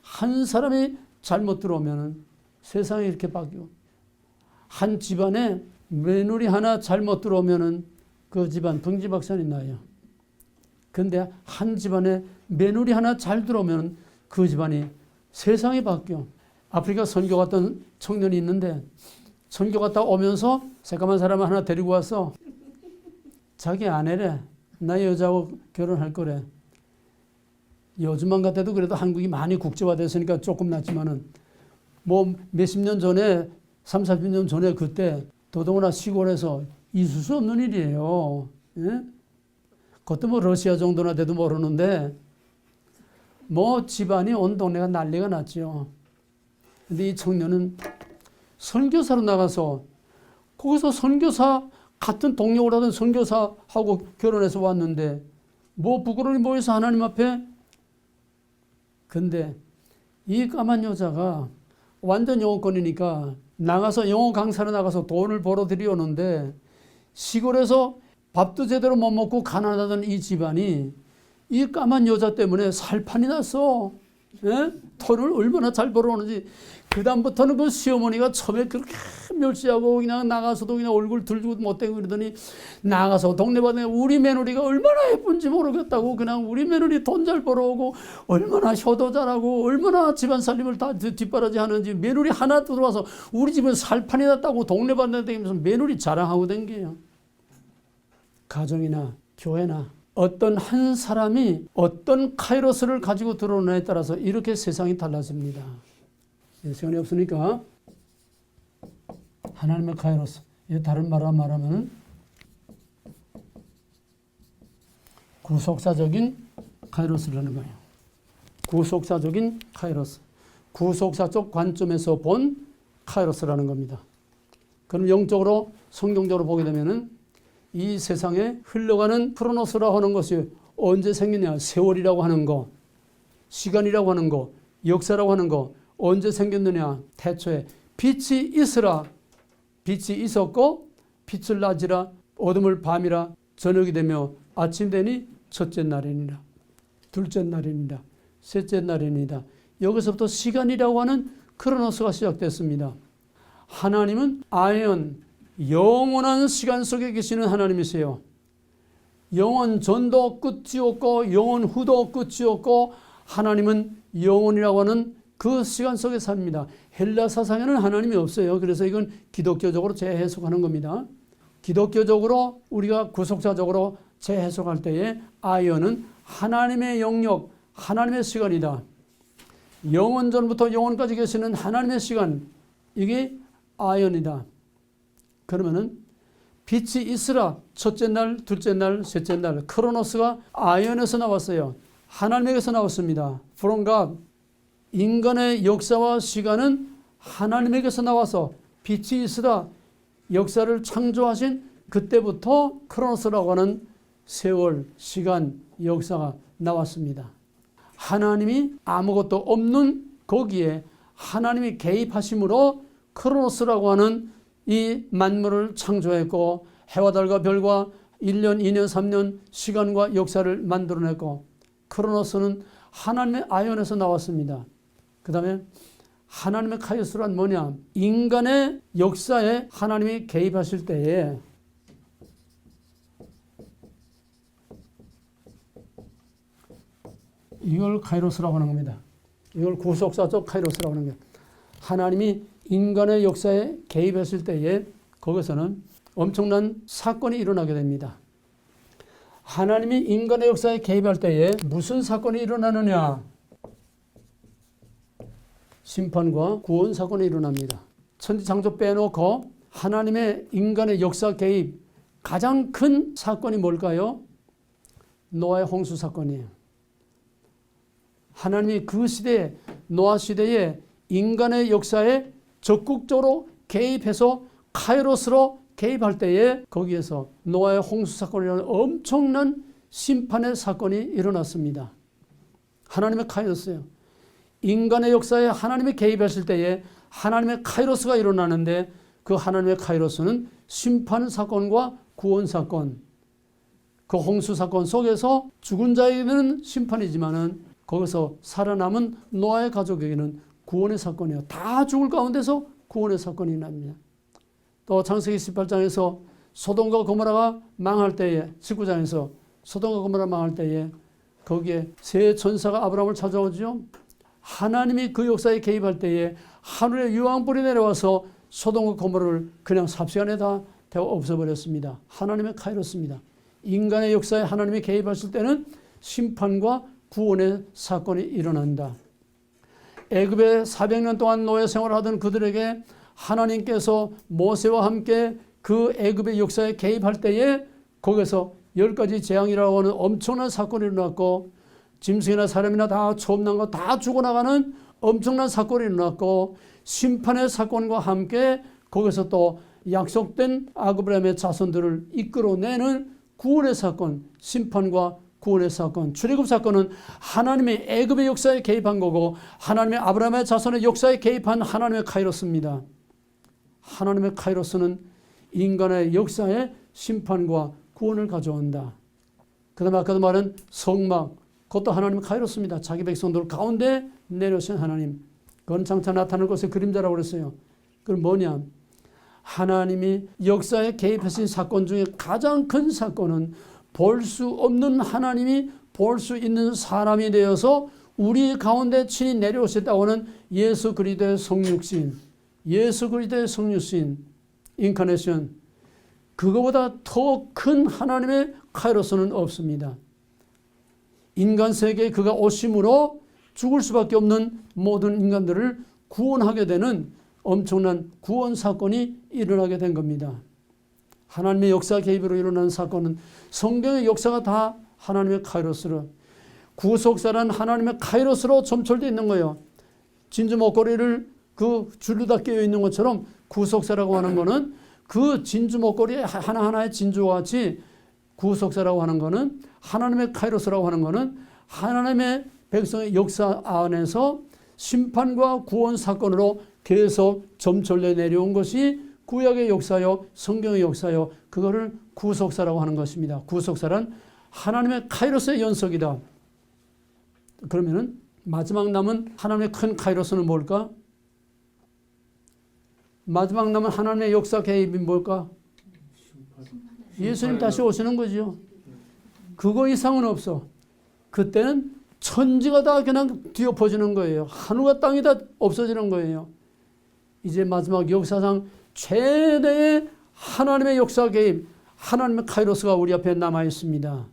한 사람이 잘못 들어오면 세상이 이렇게 바뀌고 한 집안에 며느리 하나 잘못 들어오면 그 집안 풍지박산이 나요. 근데 한 집안에 며느리 하나 잘 들어오면 그 집안이 세상이 바뀌어. 아프리카 선교 갔던 청년이 있는데 선교 갔다 오면서 새까만 사람 하나 데리고 와서 자기 아내래. 나 여자하고 결혼할 거래. 요즘만 같아도 그래도 한국이 많이 국제화됐으니까 조금 낫지만은 뭐 몇십 년 전에 30, 40년 전에 그때 더더구나 시골에서 있을 수 없는 일이에요. 예? 그것도 뭐 러시아 정도나 돼도 모르는데 뭐 집안이 온 동네가 난리가 났죠. 근데 이 청년은 선교사로 나가서 거기서 선교사 같은 동력을 하던 선교사하고 결혼해서 왔는데 뭐 부끄러움이 뭐해서 하나님 앞에. 근데 이 까만 여자가 완전 영어권이니까 나가서 영어 강사로 나가서 돈을 벌어 들여오는데 시골에서 밥도 제대로 못 먹고 가난하던 이 집안이 이 까만 여자 때문에 살판이 났어. 예? 돈을 얼마나 잘 벌어오는지. 그다음부터는 그 시어머니가 처음에 그렇게 멸시하고 그냥 나가서도 그냥 얼굴 들고 못대고 그러더니 나가서 동네방네 우리 며느리가 얼마나 예쁜지 모르겠다고 그냥 우리 며느리 돈 잘 벌어오고 얼마나 효도 잘하고 얼마나 집안 살림을 다 뒷바라지 하는지 며느리 하나 들어와서 우리 집은 살판이 났다고 동네방네 다니면서 며느리 자랑하고 댕겨요. 가정이나 교회나 어떤 한 사람이 어떤 카이로스를 가지고 들어오느냐에 따라서 이렇게 세상이 달라집니다. 시간이 없으니까 하나님의 카이로스, 다른 말로 말하면 구속사적인 카이로스라는 거예요. 구속사적인 카이로스, 구속사적 관점에서 본 카이로스라는 겁니다. 그럼 영적으로 성경적으로 보게 되면은 이 세상에 흘러가는 크로노스라고 하는 것이 언제 생기냐? 세월이라고 하는 거, 시간이라고 하는 거, 역사라고 하는 거 언제 생겼느냐? 태초에 빛이 있으라. 빛이 있었고 빛을 낮이라 어둠을 밤이라 저녁이 되며 아침 되니 첫째 날이니라. 둘째 날이니라. 셋째 날이니라. 여기서부터 시간이라고 하는 크로노스가 시작됐습니다. 하나님은 아에온, 영원한 시간 속에 계시는 하나님이세요. 영원 전도 끝이 없고 영원 후도 끝이 없고 하나님은 영원이라고 하는 그 시간 속에 삽니다. 헬라 사상에는 하나님이 없어요. 그래서 이건 기독교적으로 재해석하는 겁니다. 기독교적으로 우리가 구속사적으로 재해석할 때에 아이언은 하나님의 영역, 하나님의 시간이다. 영원 전부터 영원까지 계시는 하나님의 시간, 이게 아이언이다. 그러면은 빛이 있으라. 첫째 날, 둘째 날, 셋째 날. 크로노스가 아이언에서 나왔어요. 하나님에게서 나왔습니다. From God. 인간의 역사와 시간은 하나님에게서 나와서 빛이 있으라. 역사를 창조하신 그때부터 크로노스라고 하는 세월, 시간, 역사가 나왔습니다. 하나님이 아무것도 없는 거기에 하나님이 개입하심으로 크로노스라고 하는 이 만물을 창조했고 해와 달과 별과 1년, 2년, 3년 시간과 역사를 만들어냈고 크로노스는 하나님의 아이언에서 나왔습니다. 그 다음에 하나님의 카이오스란 뭐냐? 인간의 역사에 하나님이 개입하실 때에 이걸 카이로스라고 하는 겁니다. 이걸 구속사적 카이로스라고 하는 거예요. 하나님이 인간의 역사에 개입했을 때에 거기서는 엄청난 사건이 일어나게 됩니다. 하나님이 인간의 역사에 개입할 때에 무슨 사건이 일어나느냐? 심판과 구원 사건이 일어납니다. 천지창조 빼놓고 하나님의 인간의 역사 개입 가장 큰 사건이 뭘까요? 노아의 홍수 사건이에요. 하나님이 그 시대에 노아 시대에 인간의 역사에 적극적으로 개입해서 카이로스로 개입할 때에 거기에서 노아의 홍수 사건이라는 엄청난 심판의 사건이 일어났습니다. 하나님의 카이로스예요. 인간의 역사에 하나님이 개입했을 때에 하나님의 카이로스가 일어나는데 그 하나님의 카이로스는 심판 사건과 구원 사건, 그 홍수 사건 속에서 죽은 자에게는 심판이지만은 거기서 살아남은 노아의 가족에게는 구원의 사건이에요. 다 죽을 가운데서 구원의 사건이 납니다. 또 창세기 18장에서 소돔과 고모라가 망할 때에 19장에서 소돔과 고모라 망할 때에 거기에 세 천사가 아브라함을 찾아오죠. 하나님이 그 역사에 개입할 때에 하늘의 유황불이 내려와서 소돔과 고모라를 그냥 삽시간에 다 없애버렸습니다. 하나님의 카이로스입니다. 인간의 역사에 하나님이 개입하실 때는 심판과 구원의 사건이 일어난다. 애굽에 400년 동안 노예 생활하던 그들에게 하나님께서 모세와 함께 그 애굽의 역사에 개입할 때에 거기서 10가지 재앙이라고 하는 엄청난 사건이 일어났고 짐승이나 사람이나 다 초음난 거 다 죽어나가는 엄청난 사건이 일어났고 심판의 사건과 함께 거기서 또 약속된 아브라함의 자손들을 이끌어내는 구원의 사건, 심판과 구원의 사건, 출애굽 사건은 하나님의 애굽의 역사에 개입한 거고 하나님의 아브라함의 자손의 역사에 개입한 하나님의 카이로스입니다. 하나님의 카이로스는 인간의 역사에 심판과 구원을 가져온다. 그 다음에 아까도 말한 성막, 그것도 하나님의 카이로스입니다. 자기 백성들 가운데 내려오신 하나님. 그건 장차 나타날 것의 그림자라고 그랬어요. 그건 뭐냐? 하나님이 역사에 개입하신 사건 중에 가장 큰 사건은 볼 수 없는 하나님이 볼 수 있는 사람이 되어서 우리 가운데 친히 내려오셨다고 하는 예수 그리스도의 성육신, 예수 그리스도의 성육신, 인카네이션. 그거보다 더 큰 하나님의 카이로스는 없습니다. 인간 세계에 그가 오심으로 죽을 수밖에 없는 모든 인간들을 구원하게 되는 엄청난 구원 사건이 일어나게 된 겁니다. 하나님의 역사 개입으로 일어나는 사건은 성경의 역사가 다 하나님의 카이로스로, 구속사란 하나님의 카이로스로 점철되어 있는 거예요. 진주 목걸이를 그 줄로 다 끼어 있는 것처럼 구속사라고 하는 것은 그 진주 목걸이 하나하나의 진주와 같이 구속사라고 하는 것은, 하나님의 카이로스라고 하는 것은 하나님의 백성의 역사 안에서 심판과 구원 사건으로 계속 점철려 내려온 것이 구약의 역사요, 성경의 역사요, 그거를 구속사라고 하는 것입니다. 구속사란 하나님의 카이로스의 연속이다. 그러면은 마지막 남은 하나님의 큰 카이로스는 뭘까? 마지막 남은 하나님의 역사 개입이 뭘까? 예수님 다시 오시는 거죠. 그거 이상은 없어. 그때는 천지가 다 그냥 뒤엎어지는 거예요. 하늘과 땅이 다 없어지는 거예요. 이제 마지막 역사상 최대의 하나님의 역사 개입, 하나님의 카이로스가 우리 앞에 남아 있습니다.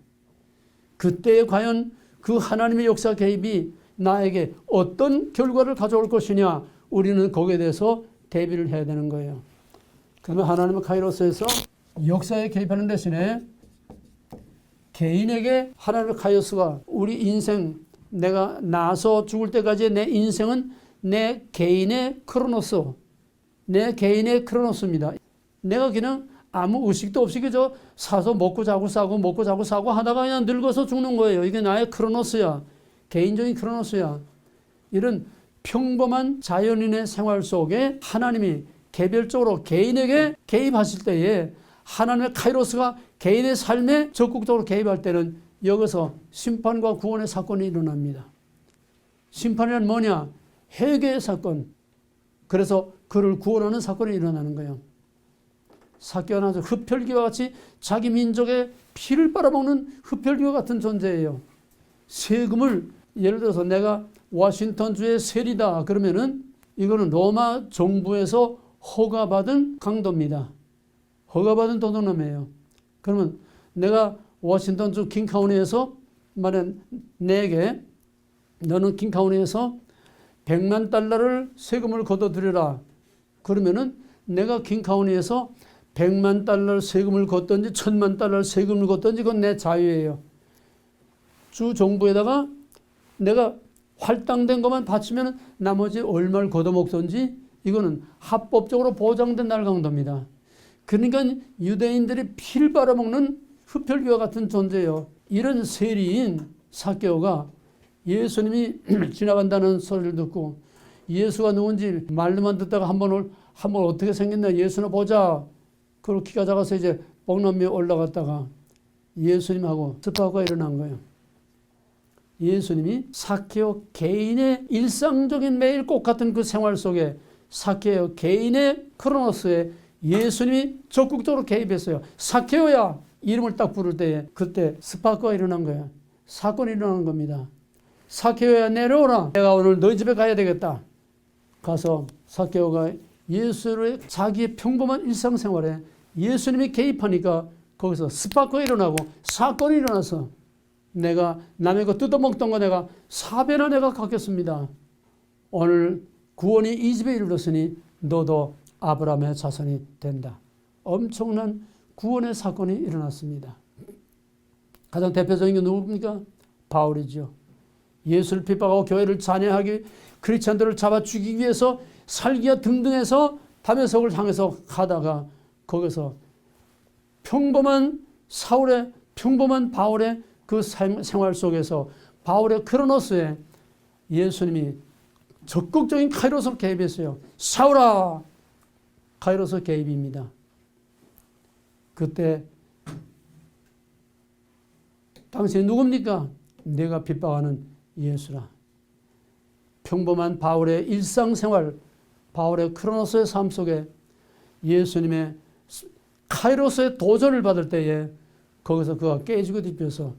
그때 과연 그 하나님의 역사 개입이 나에게 어떤 결과를 가져올 것이냐, 우리는 거기에 대해서 대비를 해야 되는 거예요. 그러면 하나님의 카이로스에서 역사에 개입하는 대신에 개인에게 하나님의 카이로스가 우리 인생, 내가 나서 죽을 때까지의 내 인생은 내 개인의 크로노스, 내 개인의 크로노스입니다. 내가 그냥 아무 의식도 없이 그저 사서 먹고 자고 싸고 먹고 자고 싸고 하다가 그냥 늙어서 죽는 거예요. 이게 나의 크로노스야. 개인적인 크로노스야. 이런 평범한 자연인의 생활 속에 하나님이 개별적으로 개인에게 개입하실 때에 하나님의 카이로스가 개인의 삶에 적극적으로 개입할 때는 여기서 심판과 구원의 사건이 일어납니다. 심판이란 뭐냐? 회개의 사건. 그래서 그를 구원하는 사건이 일어나는 거예요. 삭개오는 아주 흡혈귀와 같이 자기 민족의 피를 빨아먹는 흡혈귀와 같은 존재예요. 세금을, 예를 들어서 내가 워싱턴주의 세리다 그러면은 이거는 로마 정부에서 허가받은 강도입니다. 허가받은 도둑놈이에요. 그러면 내가 워싱턴주 킹카운티에서 만약 내게 너는 킹카운티에서 100만 달러를 세금을 걷어들여라. 그러면은 내가 킹카운티에서 100만 달러 세금을 걷든지 1000만 달러 세금을 걷든지 그건 내 자유예요. 주 정부에다가 내가 할당된 것만 바치면 나머지 얼마를 걷어먹든지 이거는 합법적으로 보장된 날강도입니다. 그러니까 유대인들이 피를 빨아먹는 흡혈귀와 같은 존재예요. 이런 세리인 삭개오가 예수님이 지나간다는 소리를 듣고 예수가 누군지 말로만 듣다가 한번 어떻게 생겼나 예수나 보자. 그리고 키가 작아서 이제 뽕나무에 올라갔다가 예수님하고 스파가 일어난 거예요. 예수님이 삭개오 개인의 일상적인 매일 꽃 같은 그 생활 속에 삭개오 개인의 크로노스에 예수님이 적극적으로 개입했어요. 삭개오야 이름을 딱 부를 때에 그때 스파크가 일어난 거예요. 사건이 일어나는 겁니다. 삭개오야 내려오라. 내가 오늘 너희 집에 가야 되겠다. 가서 삭개오가 예수의 자기의 평범한 일상생활에 예수님이 개입하니까 거기서 스파크가 일어나고 사건이 일어나서 내가 남의 거 뜯어먹던 거 내가 4배나 내가 갚겠습니다. 오늘 구원이 이 집에 이르렀으니 너도 아브라함의 자손이 된다. 엄청난 구원의 사건이 일어났습니다. 가장 대표적인 게 누굽니까? 바울이죠. 예수를 핍박하고 교회를 잔해하기 크리스찬들을 잡아 죽이기 위해서 살기가 등등해서 다메섹을 향해서 가다가 거기서 평범한 바울의 그 생활 속에서 바울의 크로노스에 예수님이 적극적인 카이로스 개입했어요. 사울아! 카이로스 개입입니다. 그때 당신이 누굽니까? 내가 핍박하는 예수라. 평범한 바울의 일상생활, 바울의 크로노스의 삶 속에 예수님의 카이로스의 도전을 받을 때에 거기서 그가 깨지고 뒤집혀서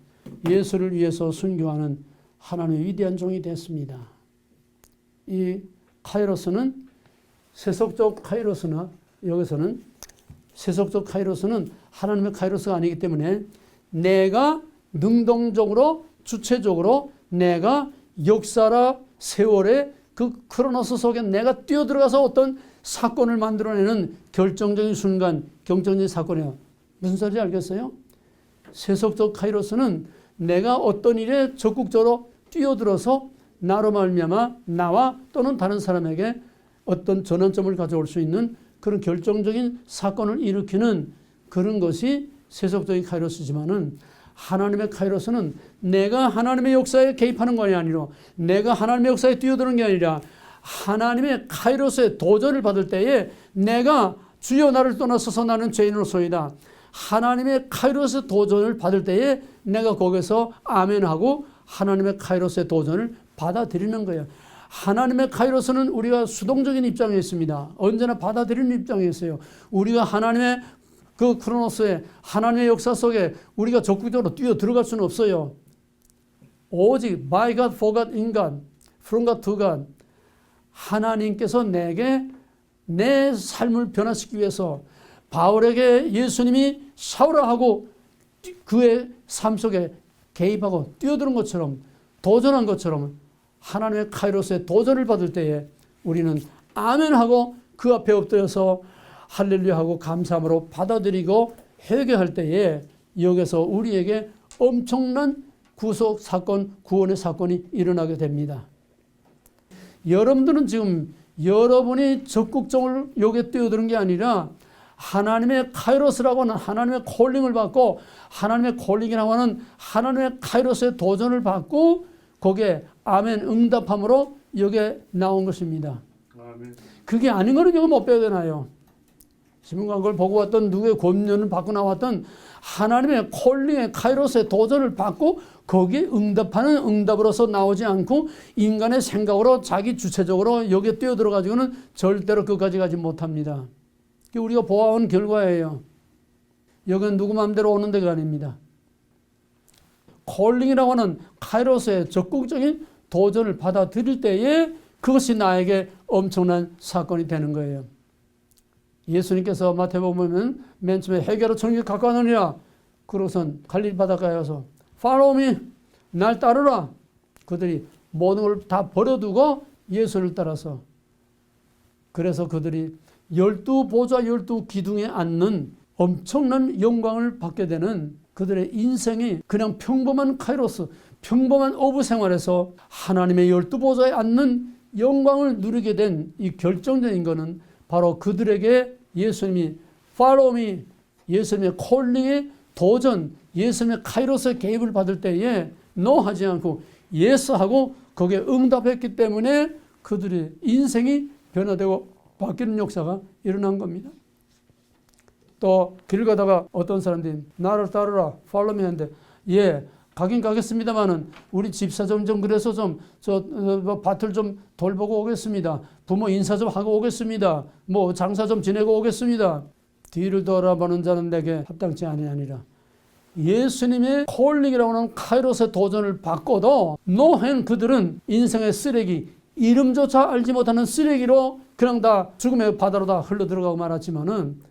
예수를 위해서 순교하는 하나님의 위대한 종이 됐습니다. 이 카이로스는 세속적 카이로스나 여기서는 세속적 카이로스는 하나님의 카이로스가 아니기 때문에 내가 능동적으로 주체적으로 내가 역사라 세월의 그 크로노스 속에 내가 뛰어들어가서 어떤 사건을 만들어내는 결정적인 순간, 결정적인 사건이에요. 무슨 소리인지 알겠어요? 세속적 카이로스는 내가 어떤 일에 적극적으로 뛰어들어서 나로 말미암아 나와 또는 다른 사람에게 어떤 전환점을 가져올 수 있는 그런 결정적인 사건을 일으키는 그런 것이 세속적인 카이로스지만은 하나님의 카이로스는 내가 하나님의 역사에 개입하는 것이 아니라 내가 하나님의 역사에 뛰어드는 게 아니라 하나님의 카이로스의 도전을 받을 때에 내가 주여 나를 떠나서서 나는 죄인으로소이다. 하나님의 카이로스의 도전을 받을 때에 내가 거기서 아멘하고 하나님의 카이로스의 도전을 받아들이는 거예요. 하나님의 카이로스는 우리가 수동적인 입장에 있습니다. 언제나 받아들이는 입장에 있어요. 우리가 하나님의 그 크로노스에 하나님의 역사 속에 우리가 적극적으로 뛰어 들어갈 수는 없어요. 오직 by God, for God, in God, from God to God. 하나님께서 내게 내 삶을 변화시키기 위해서 바울에게 예수님이 샤우라 하고 그의 삶 속에 개입하고 뛰어드는 것처럼 도전한 것처럼 하나님의 카이로스의 도전을 받을 때에 우리는 아멘하고 그 앞에 엎드려서 할렐루야하고 감사함으로 받아들이고 회개할 때에 여기서 우리에게 엄청난 구속 사건, 구원의 사건이 일어나게 됩니다. 여러분들은 지금 여러분이 적극적으로 여기에 뛰어드는 게 아니라 하나님의 카이로스라고 하는 하나님의 콜링을 받고 하나님의 콜링이라고 하는 하나님의 카이로스의 도전을 받고 거기에 아멘 응답함으로 여기에 나온 것입니다. 아멘. 그게 아닌 거는 여기 못 배워되나요? 신문광고를 보고 왔던 누구의 권면을 받고 나왔던 하나님의 콜링의 카이로스의 도전을 받고 거기에 응답하는 응답으로서 나오지 않고 인간의 생각으로 자기 주체적으로 여기에 뛰어들어가지고는 절대로 끝까지 가지 못합니다. 그게 우리가 보아온 결과예요. 여기는 누구 마음대로 오는 데가 아닙니다. 콜링이라고 하는 카이로스의 적극적인 도전을 받아들일 때에 그것이 나에게 엄청난 사건이 되는 거예요. 예수님께서 마태복음 보면 맨 처음에 해계로 천국에 가까우느니라 그러고선 갈릴리 바닷가에 가서 Follow me, 날 따르라. 그들이 모든 걸 다 버려두고 예수를 따라서 그래서 그들이 12보좌 12기둥에 앉는 엄청난 영광을 받게 되는 그들의 인생이 그냥 평범한 카이로스, 평범한 어부 생활에서 하나님의 12보좌에 앉는 영광을 누리게 된 이 결정적인 것은 바로 그들에게 예수님이 Follow me, 예수님의 콜링의 도전, 예수님의 카이로스의 개입을 받을 때에 No 하지 않고 Yes 하고 거기에 응답했기 때문에 그들의 인생이 변화되고 바뀌는 역사가 일어난 겁니다. 또 길 가다가 어떤 사람들이 나를 따르라 Follow me 하는데 예 가긴 가겠습니다만은 우리 집사 좀 그래서 좀 밭을 좀 돌보고 오겠습니다. 부모 인사 좀 하고 오겠습니다. 뭐 장사 좀 지내고 오겠습니다. 뒤를 돌아보는 자는 내게 합당치 아니하니라. 예수님의 콜링이라고 하는 카이로스의 도전을 받고도 노행 그들은 인생의 쓰레기, 이름조차 알지 못하는 쓰레기로 그냥 다 죽음의 바다로 다 흘러 들어가고 말았지만은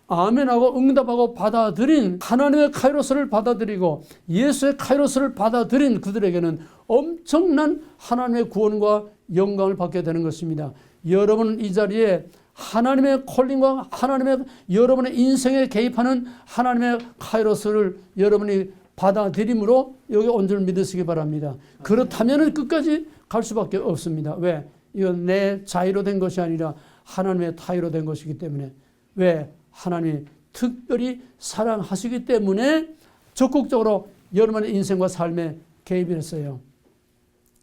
아멘하고 응답하고 받아들인 하나님의 카이로스를 받아들이고 예수의 카이로스를 받아들인 그들에게는 엄청난 하나님의 구원과 영광을 받게 되는 것입니다. 여러분은 이 자리에 하나님의 콜링과 하나님의 여러분의 인생에 개입하는 하나님의 카이로스를 여러분이 받아들임으로 여기 온 줄 믿으시기 바랍니다. 그렇다면 끝까지 갈 수밖에 없습니다. 왜? 이건 내 자의로 된 것이 아니라 하나님의 타의로 된 것이기 때문에. 왜? 하나님이 특별히 사랑하시기 때문에 적극적으로 여러분의 인생과 삶에 개입을 했어요.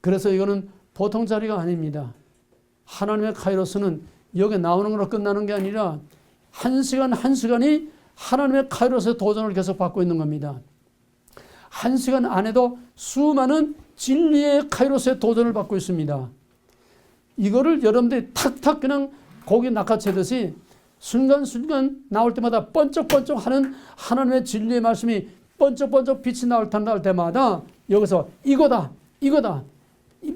그래서 이거는 보통 자리가 아닙니다. 하나님의 카이로스는 여기 나오는 걸로 끝나는 게 아니라 한 시간 한 시간이 하나님의 카이로스의 도전을 계속 받고 있는 겁니다. 한 시간 안에도 수많은 진리의 카이로스의 도전을 받고 있습니다. 이거를 여러분들이 탁탁 그냥 고기 낚아채듯이 순간순간 나올 때마다 번쩍번쩍 하는 하나님의 진리의 말씀이 번쩍번쩍 빛이 나올 때마다 여기서 이거다,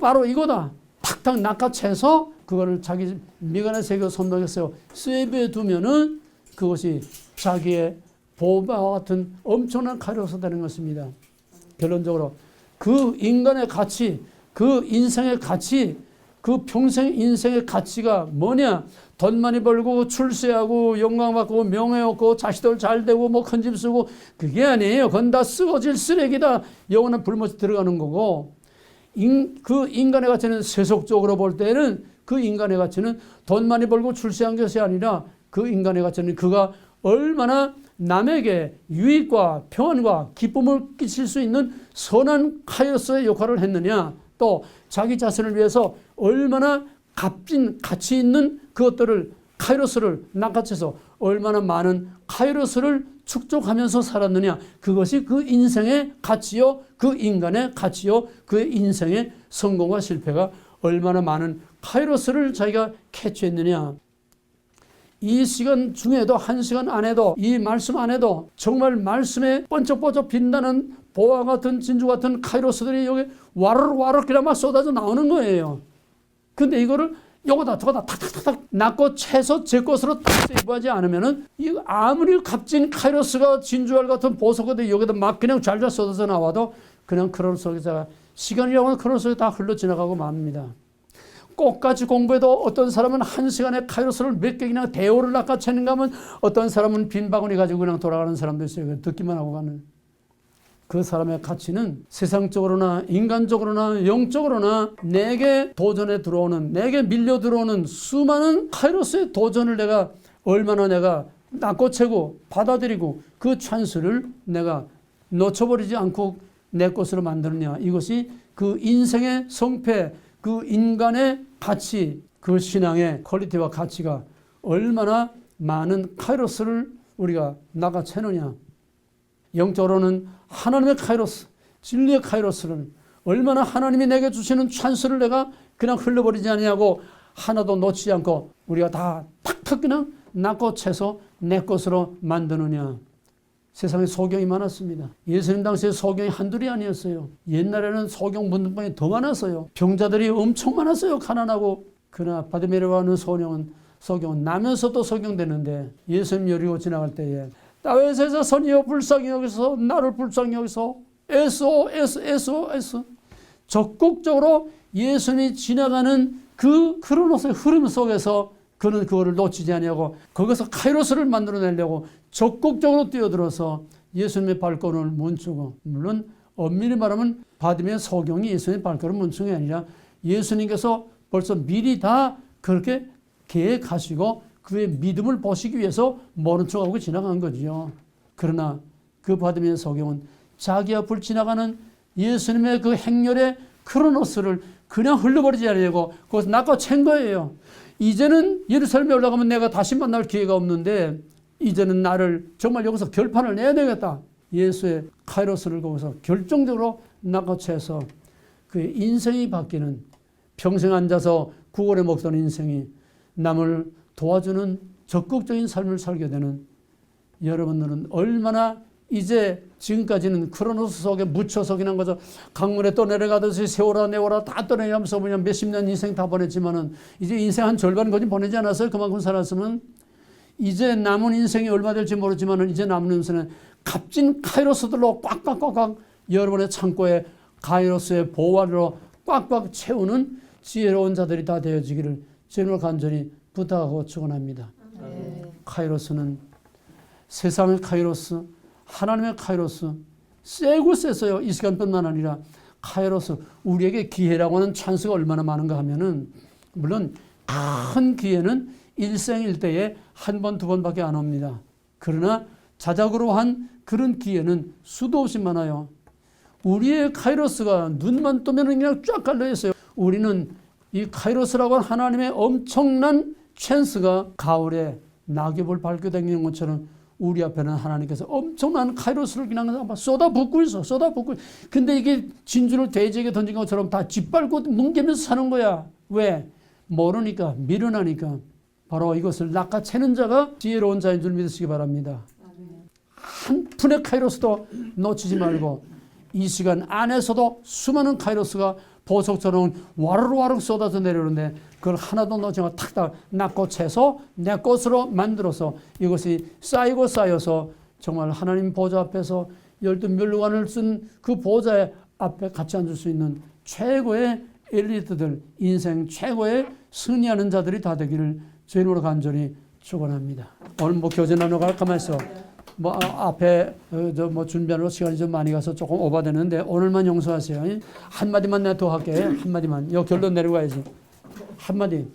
바로 이거다. 탁탁 낚아채서 그거를 자기 미간에 새겨 손목에서 세배해 두면은 그것이 자기의 보배와 같은 엄청난 카이로스 되는 것입니다. 결론적으로 그 인간의 가치, 그 인생의 가치, 그 평생 인생의 가치가 뭐냐? 돈 많이 벌고 출세하고 영광받고 명예 얻고 자식들 잘 되고 뭐 큰 집 쓰고 그게 아니에요. 그건 다 쓰러질 쓰레기다. 영원한 불못이 들어가는 거고 그 인간의 가치는 세속적으로 볼 때는 그 인간의 가치는 돈 많이 벌고 출세한 것이 아니라 그 인간의 가치는 그가 얼마나 남에게 유익과 평안과 기쁨을 끼칠 수 있는 선한 카이로스의 역할을 했느냐, 또 자기 자신을 위해서 얼마나 값진 가치 있는 그것들을 카이로스를 낚아채서 얼마나 많은 카이로스를 축적하면서 살았느냐, 그것이 그 인생의 가치요, 그 인간의 가치요, 그의 인생의 성공과 실패가 얼마나 많은 카이로스를 자기가 캐치했느냐. 이 시간 중에도, 한 시간 안에도, 이 말씀 안에도 정말 말씀에 번쩍번쩍 빛나는 보화 같은 진주 같은 카이로스들이 여기 와르르 그냥 막 쏟아져 나오는 거예요. 근데 이거를 요거다 저거다 탁탁탁탁 낚고 채서 제 것으로 딱 세이브하지 않으면은 이거 아무리 값진 카이로스가 진주알 같은 보석도 여기다 막 그냥 잘잘 쏟아져 나와도 그냥 크로노스가 시간이라고 하는 크로노스가 다 흘러 지나가고 맙니다. 꽃같이 공부해도 어떤 사람은 한 시간에 카이로스를 몇 개 그냥 대오를 낚아채는가 하면 어떤 사람은 빈 바구니 가지고 그냥 돌아가는 사람도 있어요. 듣기만 하고 가는. 그 사람의 가치는 세상적으로나 인간적으로나 영적으로나 내게 도전에 들어오는, 내게 밀려 들어오는 수많은 카이로스의 도전을 내가 얼마나 내가 낚아채고 받아들이고 그 찬스를 내가 놓쳐버리지 않고 내 것으로 만드느냐. 이것이 그 인생의 성패, 그 인간의 가치, 그 신앙의 퀄리티와 가치가 얼마나 많은 카이로스를 우리가 낚아채느냐. 영적으로는 하나님의 카이로스, 진리의 카이로스를 얼마나 하나님이 내게 주시는 찬스를 내가 그냥 흘려버리지 않냐고 하나도 놓치지 않고 우리가 다 탁탁 그냥 낚아채서 내 것으로 만드느냐. 세상에 소경이 많았습니다. 예수님 당시에 소경이 한둘이 아니었어요. 옛날에는 소경 문둥병이 더 많았어요. 병자들이 엄청 많았어요. 가난하고. 그러나 바디메르와 하는 소경은 나면서도 소경되는데 예수님 여리고 지나갈 때에 다윗의 자손이여 불쌍히 여기서 나를 불쌍히 여기서 SOS 적극적으로 예수님이 지나가는 그 크로노스의 흐름 속에서 그는 그거를 놓치지 아니하고 거기서 카이로스를 만들어내려고 적극적으로 뛰어들어서 예수님의 발걸음을 멈추고, 물론 엄밀히 말하면 바디메의 소경이 예수님의 발걸음 멈춘 게 아니라 예수님께서 벌써 미리 다 그렇게 계획하시고 그의 믿음을 보시기 위해서 모른 척하고 지나간 거죠. 그러나 그 바디메의 소경은 자기 앞을 지나가는 예수님의 그 행렬의 크로노스를 그냥 흘려버리지 않으려고 그것을 낚아챈 거예요. 이제는 예루살렘에 올라가면 내가 다시 만날 기회가 없는데 이제는 나를 정말 여기서 결판을 내야 되겠다. 예수의 카이로스를 거기서 결정적으로 낚아채서 그의 인생이 바뀌는, 평생 앉아서 구걸에 먹던 인생이 남을 도와주는 적극적인 삶을 살게 되는, 여러분들은 얼마나 이제 지금까지는 크로노스 속에 묻혀서 그냥 거죠. 강물에 떠내려가듯이 세월아 내월아 다 떠내면서 그냥 몇십 년 인생 다 보냈지만은 이제 인생 한 절반 거진 보내지 않았어요. 그만큼 살았으면. 이제 남은 인생이 얼마 될지 모르지만은 이제 남은 인생은 값진 카이로스들로 꽉꽉꽉꽉 여러분의 창고에 카이로스의 보화로 꽉꽉 채우는 지혜로운 자들이 다 되어지기를 주님을 간절히 부탁하고 축원합니다. 카이로스는 세상의 카이로스, 하나님의 카이로스, 세고 셌어요. 이 시간뿐만 아니라 카이로스, 우리에게 기회라고 하는 찬스가 얼마나 많은가 하면은, 물론 큰 기회는 일생일대에 한 번, 두 번밖에 안 옵니다. 그러나 자작으로 한 그런 기회는 수도 없이 많아요. 우리의 카이로스가 눈만 뜨면 그냥 쫙 깔려 있어요. 우리는 이 카이로스라고 하는 하나님의 엄청난 찬스가 가을에 낙엽을 밟고 다니는 것처럼 우리 앞에는 하나님께서 엄청난 카이로스를 그냥 쏟아붓고 있어. 쏟아붓고. 근데 이게 진주를 돼지에게 던진 것처럼 다 짓밟고 뭉개면서 사는 거야. 왜? 모르니까, 미련하니까. 바로 이것을 낚아채는 자가 지혜로운 자인 줄 믿으시기 바랍니다. 한 푼의 카이로스도 놓치지 말고 이 시간 안에서도 수많은 카이로스가 보석처럼 와르르 쏟아져 내려오는데 그걸 하나도 놓치지 않고 탁탁 낚아채서 내 것으로 만들어서 이것이 쌓이고 쌓여서 정말 하나님 보좌 앞에서 12면류관을 쓴 그 보좌 앞에 같이 앉을 수 있는 최고의 엘리트들, 인생 최고의 승리하는 자들이 다 되기를 주님으로 간절히 축원합니다. 오늘 교제 나누고 가만히 있어. 앞에 준비하는 시간이 좀 많이 가서 조금 오버되는데 오늘만 용서하세요. 한마디만 내가 더 할게. 한마디만. 요 결론 내려가야지. 한마디.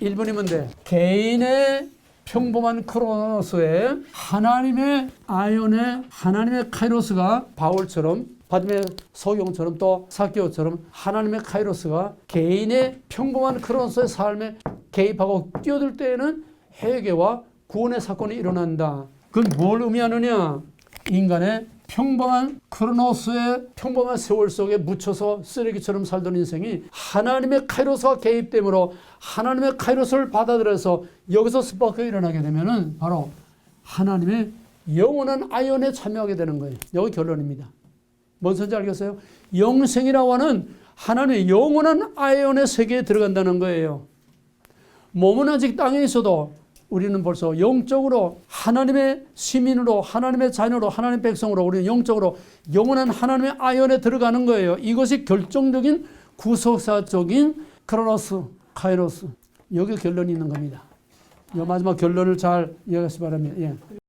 1분이면 돼. 개인의 평범한 크로노스에 하나님의 아이온의 하나님의 카이로스가 바울처럼 바디메 서경처럼 또 사케오처럼 하나님의 카이로스가 개인의 평범한 크로노스의 삶에 개입하고 뛰어들 때에는 회개와 구원의 사건이 일어난다. 그건 뭘 의미하느냐? 인간의 평범한 크로노스의 평범한 세월 속에 묻혀서 쓰레기처럼 살던 인생이 하나님의 카이로스가 개입됨으로 하나님의 카이로스를 받아들여서 여기서 스파크가 일어나게 되면은 바로 하나님의 영원한 아이온에 참여하게 되는 거예요. 여기 결론입니다. 뭔 소리인지 알겠어요? 영생이라고 하는 하나님의 영원한 아이온의 세계에 들어간다는 거예요. 몸은 아직 땅에 있어도 우리는 벌써 영적으로 하나님의 시민으로 하나님의 자녀로 하나님의 백성으로 우리는 영적으로 영원한 하나님의 아이온에 들어가는 거예요. 이것이 결정적인 구속사적인 크로노스, 카이로스. 여기 결론이 있는 겁니다. 이 마지막 결론을 잘 이해하시기 바랍니다. 예.